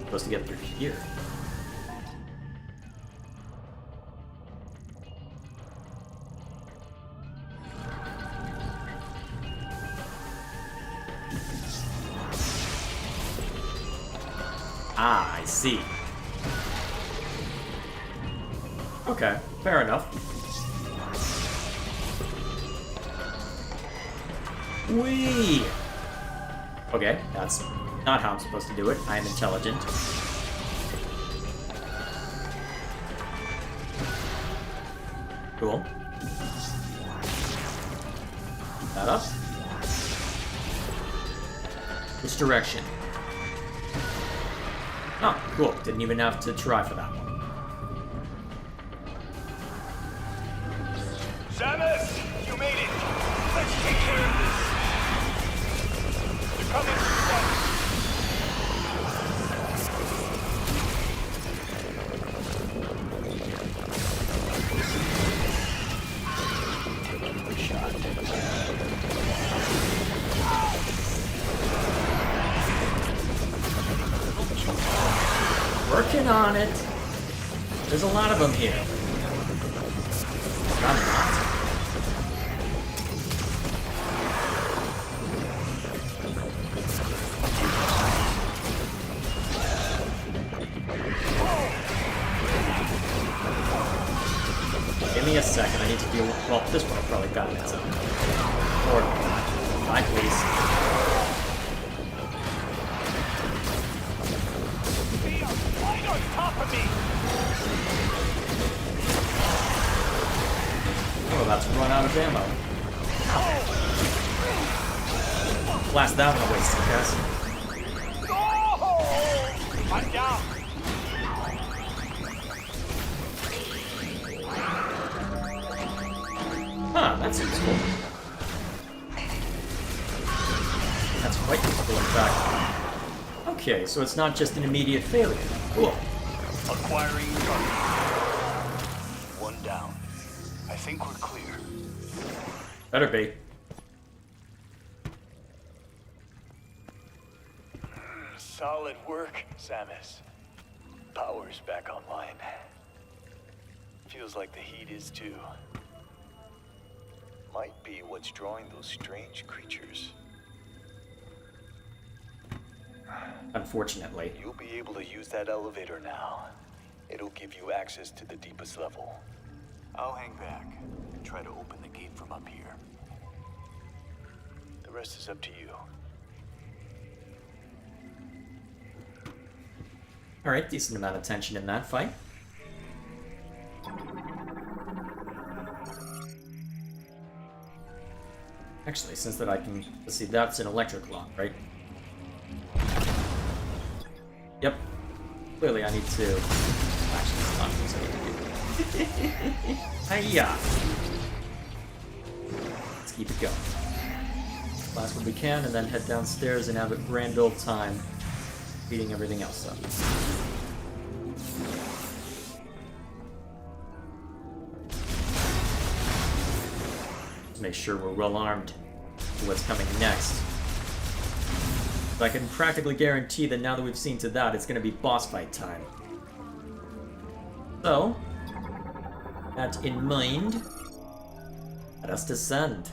Supposed to get through here. Ah, I see. Okay, fair enough. Whee! Okay, that's not how I'm supposed to do it. I am intelligent. Cool. Keep that up. Which direction? Oh, cool. Didn't even have to try for that one. Samus, you made it. Let's take care of this. They're coming from Working on it. There's a lot of them here. Not a lot. Give me a second. I need to deal with. Well, this one will probably got its own. Or die, please. on top of me. Oh, that's run out of ammo. Blast that one away, Seacast. Oh! I'm down. Huh, that seems cool. That's quite useful, in fact. Okay, so it's not just an immediate failure. Cool. Acquiring target. One down. I think we're clear. Better be. Solid work, Samus. Power's back online. Feels like the heat is too. Might be what's drawing those strange creatures. Unfortunately. You'll be able to use that elevator now. It'll give you access to the deepest level. I'll hang back and try to open the gate from up here. The rest is up to you. Alright, decent amount of tension in that fight. Actually, since that I can... Let's see, that's an electric lock, right? Yep. Clearly I need to... Actually, it's not what I need to do. Hiya! Let's keep it going. Last what we can, and then head downstairs and have a grand old time beating everything else up. Make sure we're well armed for what's coming next. But I can practically guarantee that now that we've seen to that, it's going to be boss fight time. So, that in mind, let us descend.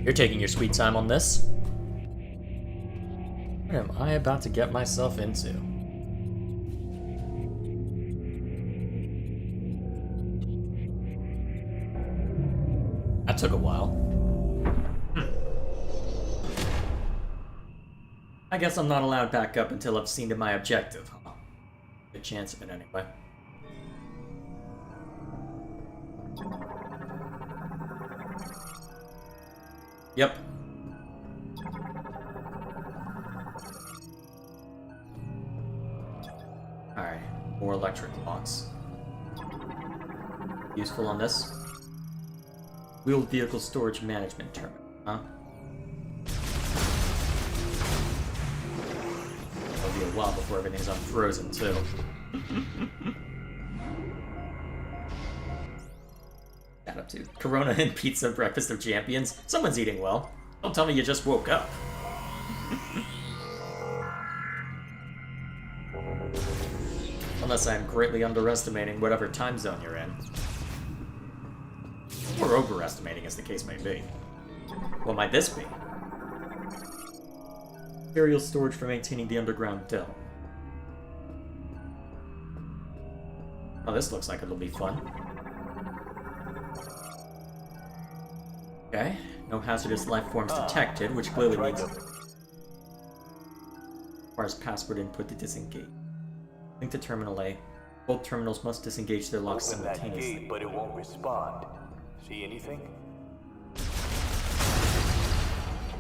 You're taking your sweet time on this. What am I about to get myself into? That took a while. I guess I'm not allowed back up until I've seen to my objective, huh? Good chance of it anyway. Yep. Alright, more electric locks. Useful on this. Wheeled vehicle storage management terminal, huh? It'll be a while before everything's unfrozen, too. Add up to Corona and pizza, breakfast of champions. Someone's eating well. Don't tell me you just woke up. Unless I'm greatly underestimating whatever time zone you're in. Or overestimating, as the case may be. What might this be? Material storage for maintaining the underground dome. Oh, this looks like it'll be fun. Okay, no hazardous life forms detected, which clearly means requires password input to disengage. Link to Terminal A. Both terminals must disengage their locks Open that simultaneously. gate, but it won't respond. See anything?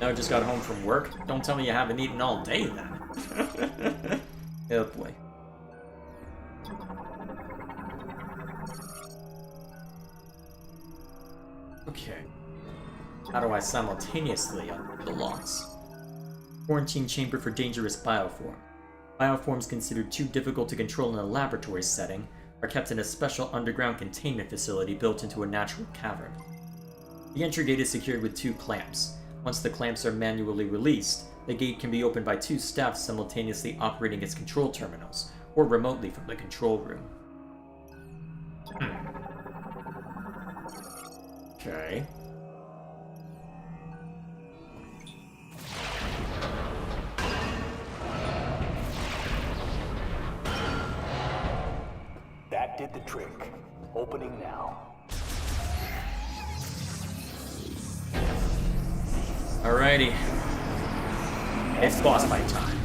No, just got home from work? Don't tell me you haven't eaten all day then. Oh boy. Okay. How do I simultaneously unlock the locks? Quarantine chamber for dangerous bioform. Bioforms considered too difficult to control in a laboratory setting are kept in a special underground containment facility built into a natural cavern. The entry gate is secured with 2 clamps. Once the clamps are manually released, the gate can be opened by 2 staff simultaneously operating its control terminals, or remotely from the control room. Okay. That did the trick. Opening now. Alrighty. It's boss fight time.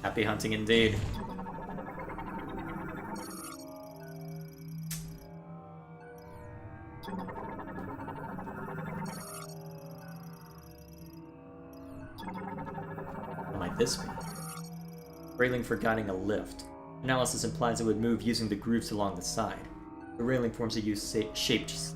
Happy hunting indeed. What might this be? Railing for guiding a lift. Analysis implies it would move using the grooves along the side. The railing forms a U-shaped.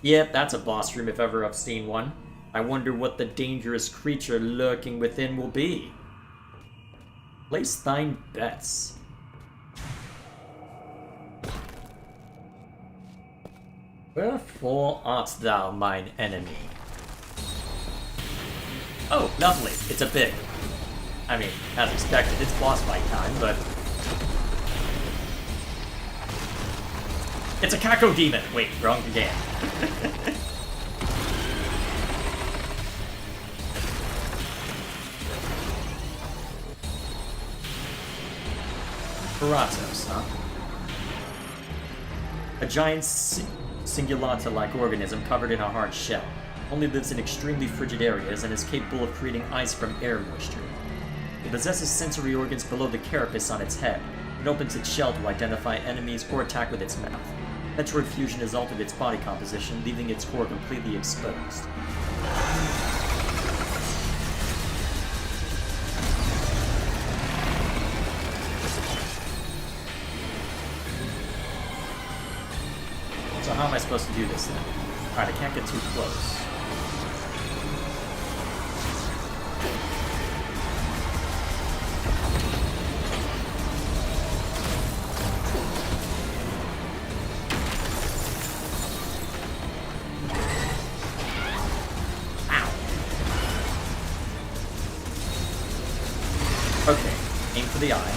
Yep, that's a boss room if ever I've seen one. I wonder what the dangerous creature lurking within will be. Place thine bets. Wherefore art thou mine enemy? Oh, lovely. It's a pig. I mean, as expected, it's boss fight time, but... It's a Kako demon! Wait, wrong game. Paratos, huh? A giant cingulata-like organism covered in a hard shell. Only lives in extremely frigid areas and is capable of creating ice from air moisture. It possesses sensory organs below the carapace on its head. It opens its shell to identify enemies or attack with its mouth. Metroid fusion has altered its body composition, leaving its core completely exposed. So how am I supposed to do this then? Alright, I can't get too close. Okay, aim for the eye.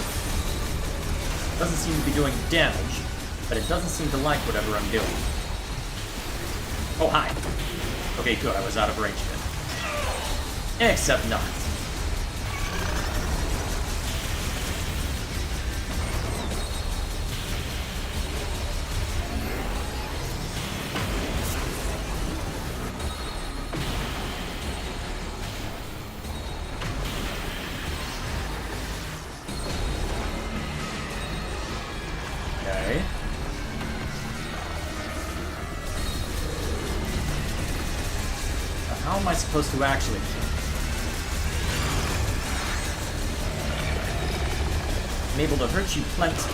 Doesn't seem to be doing damage, but it doesn't seem to like whatever I'm doing. Oh, hi. Okay, good, I was out of range of it. Except not. Okay. Now, how am I supposed to actually kill? I'm able to hurt you plenty.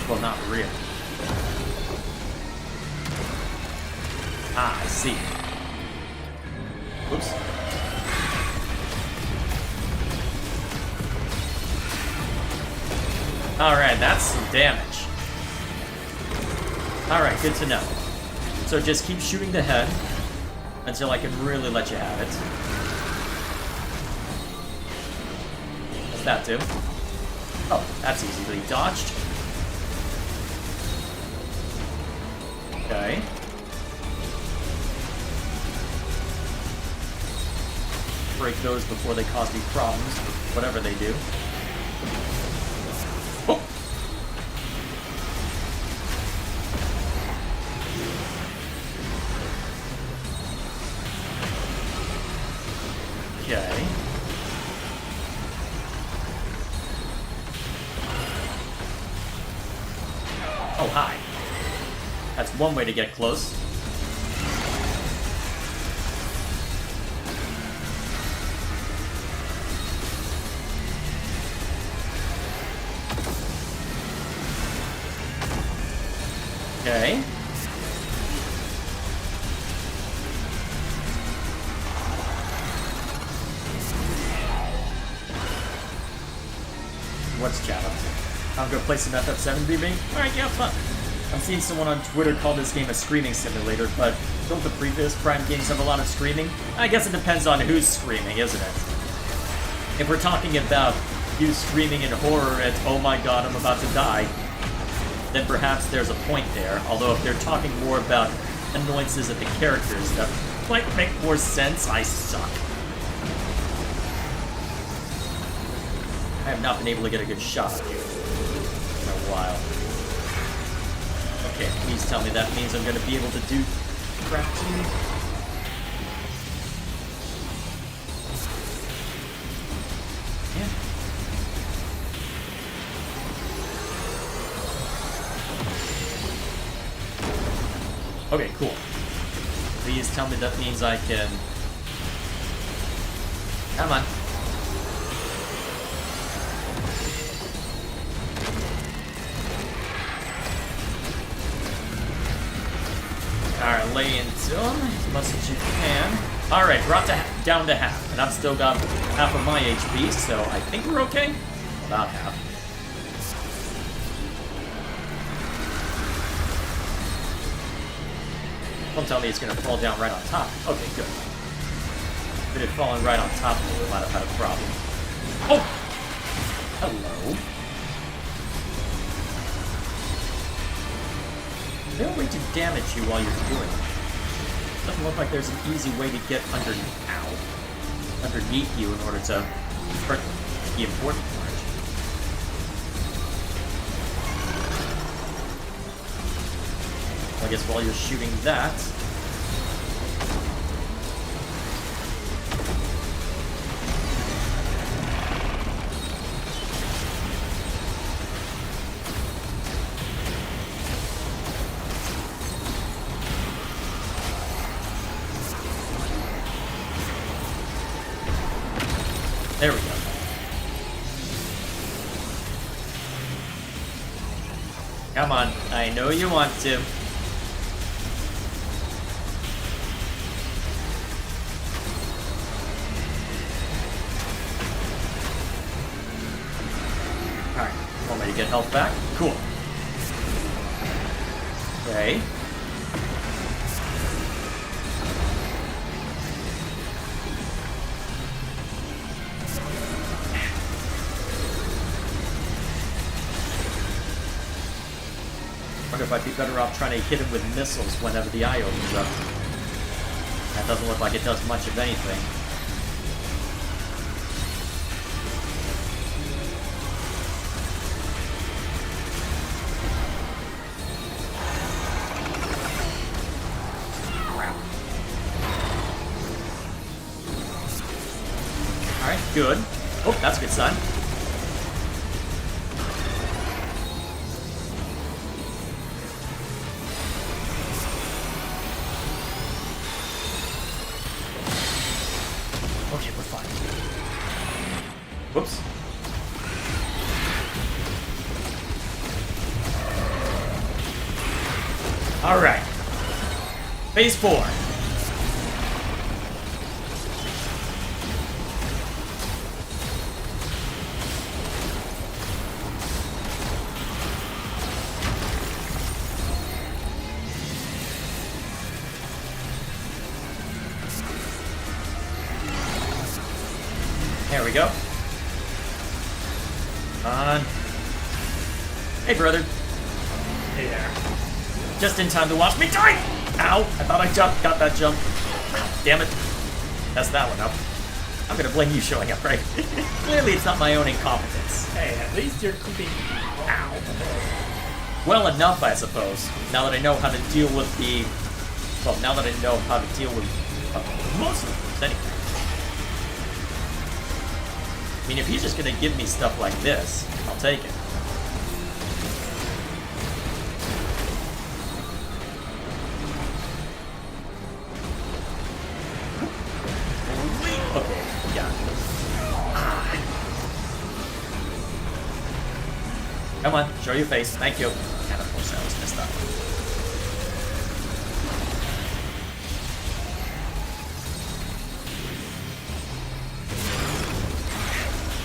Well, not really. Ah, I see. Whoops. Alright, that's some damage. Alright, good to know. So just keep shooting the head until I can really let you have it. What's that do? Oh, that's easily dodged. Okay. Break those before they cause me problems, whatever they do. Oh! Okay. Oh, hi. That's one way to get close. Okay. What's chat up to? I'm gonna play some FF7 BB? Alright, yeah, fun. I'm seeing someone on Twitter call this game a screaming simulator, but don't the previous Prime games have a lot of screaming? I guess it depends on who's screaming, isn't it? If we're talking about you screaming in horror at, oh my god, I'm about to die, then perhaps there's a point there. Although if they're talking more about annoyances at the characters, that might make more sense. I suck. I have not been able to get a good shot at you in a while. Okay, please tell me that means I'm going to be able to do crap to you. Yeah. Okay, cool. Please tell me that means I can... Come on. Alright, lay into him as much as you can. Alright, brought down to half. And I've still got half of my HP, so I think we're okay. About half. Don't tell me it's gonna fall down right on top. Okay, good. If it had fallen right on top, we might have had a problem. Oh! Hello. Is there a way to damage you while you're doing it? Doesn't look like there's an easy way to get underneath you in order to hurt the important part. I guess while you're shooting that... There we go. Come on, I know you want to. Alright, want me to get health back? Cool. Okay. I wonder if I'd be better off trying to hit him with missiles whenever the eye opens up. That doesn't look like it does much of anything. Crap. Alright, good. Oh, that's a good sign. Okay, we're fine. Whoops. Alright. Phase 4. There we go. Come on. Hey, brother. Hey there. Just in time to watch me die! Ow! I thought I got that jump. Damn it. That's that one up. I'm gonna blame you showing up, right? Clearly it's not my own incompetence. Hey, at least you're keeping... Ow. Well enough, I suppose. Now that I know how to deal with the... Well, now that I know how to deal with most of them, anyway. I mean, if he's just gonna give me stuff like this, I'll take it. Okay, yeah. Come on, show your face. Thank you. And of course, I was messed up.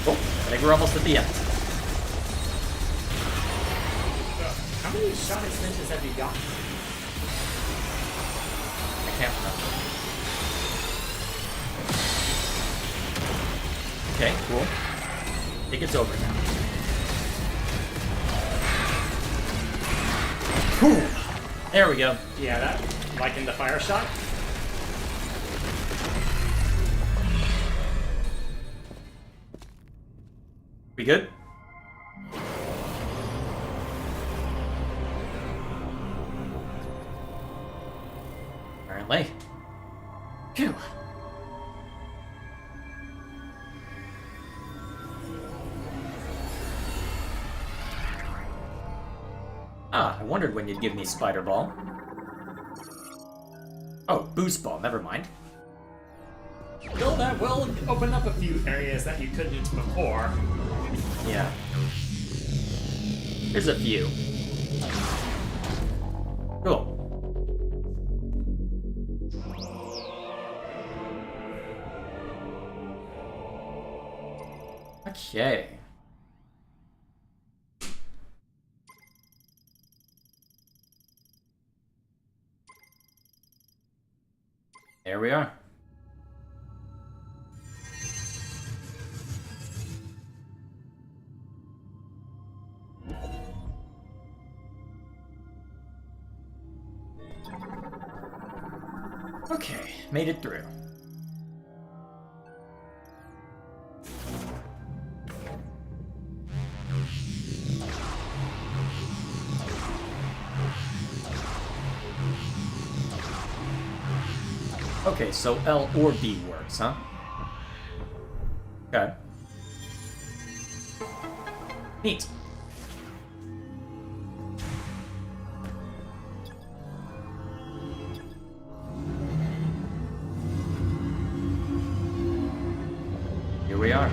Oh, I think we're almost at the end. How many shot extensions have you got? I can't remember. Okay, cool. I think it's over now. Whew. There we go. Yeah, that, like in the fire shot? We good? Apparently. Phew. Ah, I wondered when you'd give me Spider Ball. Oh, Boost Ball, never mind. Well, that will open up a few areas that you couldn't before. Yeah. There's a few. Cool. Okay. There we are. Okay, made it through. Okay, so L or B works, huh? Okay. Neat. Here we are.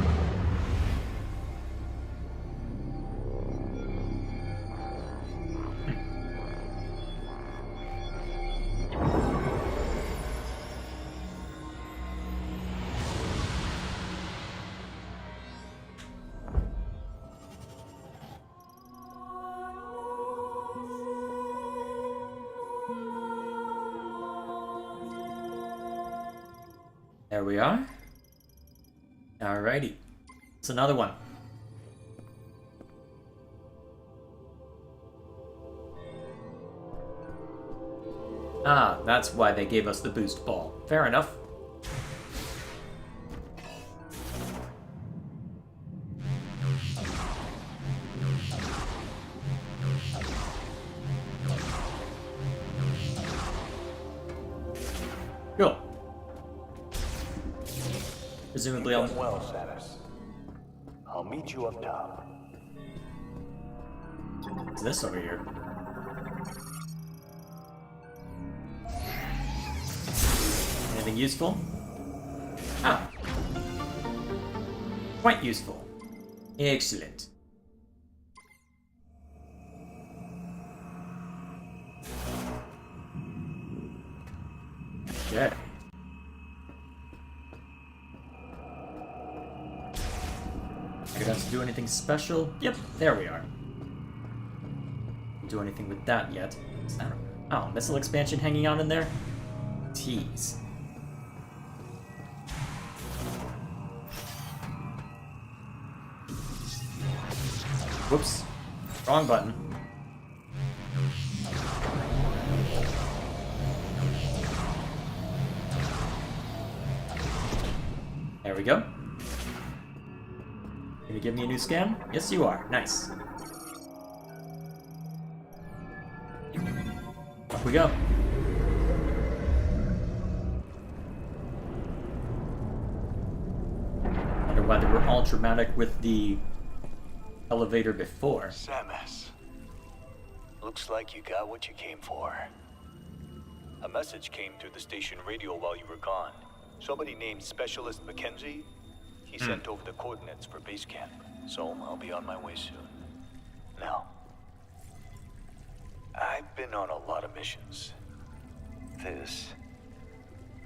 There we are. Alrighty. It's another one. Ah, that's why they gave us the boost ball. Fair enough. Cool. Presumably You've done well, Samus. I'll meet you up top. What's this over here? Anything useful? Ah. Quite useful. Excellent. Okay. I could have to do anything special. Yep, there we are. Do anything with that yet. Oh, missile expansion hanging on in there? Tease. Whoops. Wrong button. There we go. Can you give me a new scan? Yes, you are. Nice. Up we go. Wonder why they were all dramatic with the elevator before. Samus. Looks like you got what you came for. A message came through the station radio while you were gone. Somebody named Specialist Mackenzie. He sent over the coordinates for base camp, so I'll be on my way soon. Now, I've been on a lot of missions. This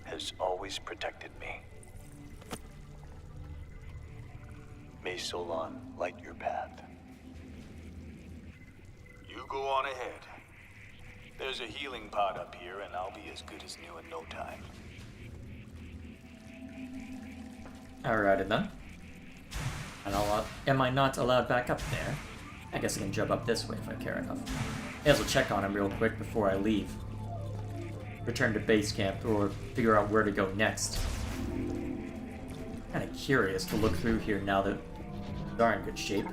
has always protected me. May Solon light your path. You go on ahead. There's a healing pod up here, and I'll be as good as new in no time. Alrighty then. And am I not allowed back up there? I guess I can jump up this way if I care enough. May as well check on him real quick before I leave. Return to base camp or figure out where to go next. Kinda curious to look through here now that they are in good shape.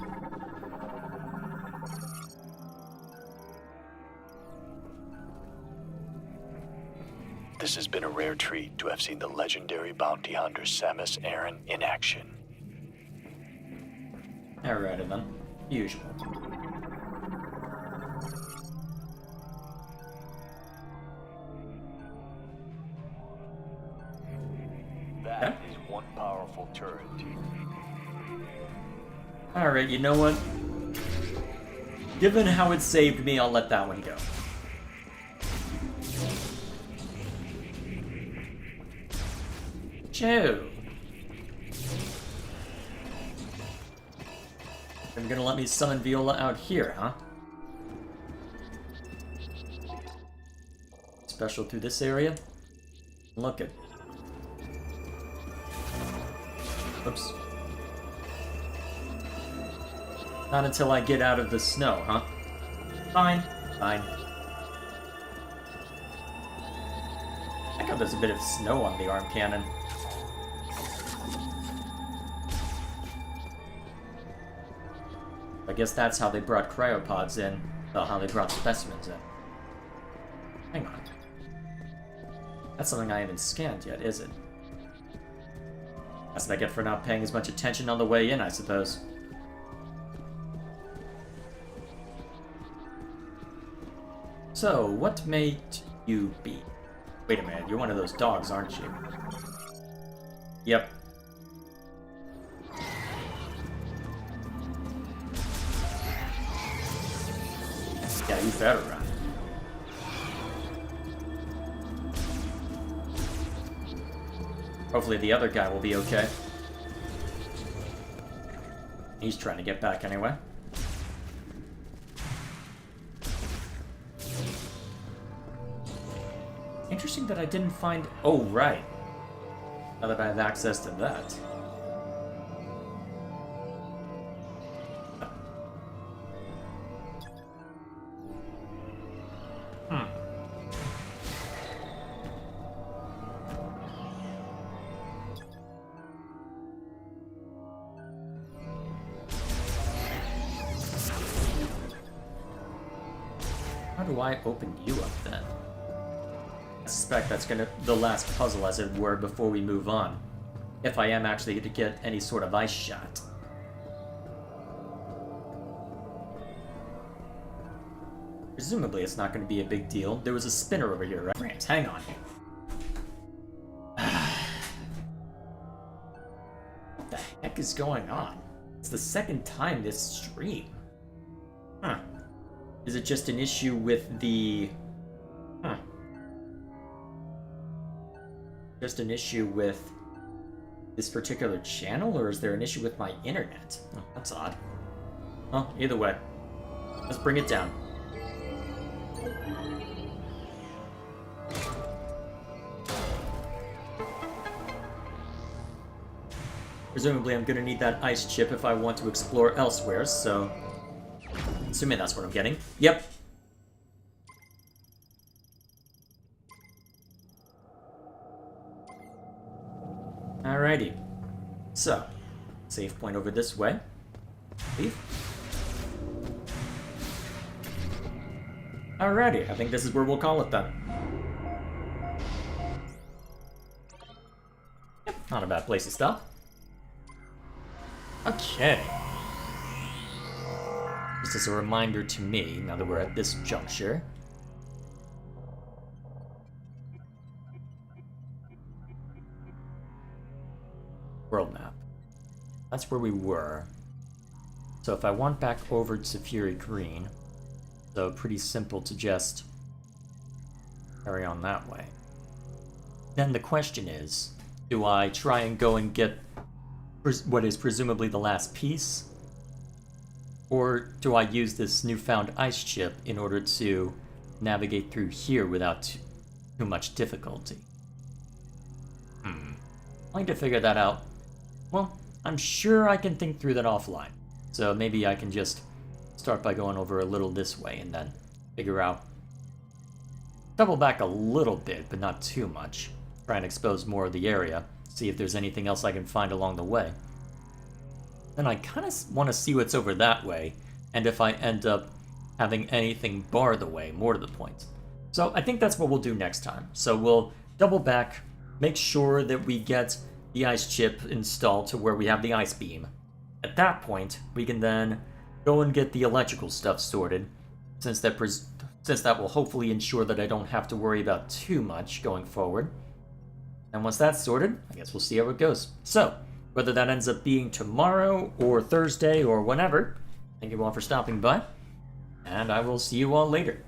This has been a rare treat to have seen the legendary bounty hunter Samus Aran in action. Alrighty then. Usual. That is one powerful turret. Alright, you know what? Given how it saved me, I'll let that one go. Joe. You're gonna let me summon Viola out here, huh? Special through this area? Look at. Oops. Not until I get out of the snow, huh? Fine. Fine. I think there's a bit of snow on the arm cannon. I guess that's how they brought cryopods in. Well, how they brought specimens in. Hang on. That's something I haven't scanned yet, is it? That's what I get for not paying as much attention on the way in, I suppose. So, what may you be? Wait a minute, you're one of those dogs, aren't you? Yep. Yeah, you better run. Hopefully the other guy will be okay. He's trying to get back anyway. Interesting that I didn't find... Oh, right. Now that I have access to that. How do I open you up then? I suspect that's the last puzzle, as it were, before we move on. If I am actually going to get any sort of ice shot. Presumably it's not going to be a big deal. There was a spinner over here, right? Grant, hang on. What the heck is going on? It's the second time this stream. Huh. Is it just an issue with the... Huh. Just an issue with this particular channel, or is there an issue with my internet? Oh, that's odd. Well, either way. Let's bring it down. Presumably I'm gonna need that ice chip if I want to explore elsewhere, so... Assuming that's what I'm getting. Yep. Alrighty. So, save point over this way. Leave. Alrighty, I think this is where we'll call it then. Yep, not a bad place to stop. Okay. Just as a reminder to me, now that we're at this juncture. World map. That's where we were. So if I want back over to Fury Green, so pretty simple to just carry on that way. Then the question is, do I try and go and get what is presumably the last piece? Or do I use this newfound ice chip in order to navigate through here without too much difficulty? Trying to figure that out. Well, I'm sure I can think through that offline. So maybe I can just start by going over a little this way and then figure out. Double back a little bit, but not too much. Try and expose more of the area. See if there's anything else I can find along the way. Then I kind of want to see what's over that way, and if I end up having anything bar the way, more to the point. So I think that's what we'll do next time. So we'll double back, make sure that we get the ice chip installed to where we have the ice beam. At that point, we can then go and get the electrical stuff sorted, since that will hopefully ensure that I don't have to worry about too much going forward. And once that's sorted, I guess we'll see how it goes. So, whether that ends up being tomorrow or Thursday or whenever, thank you all for stopping by, and I will see you all later.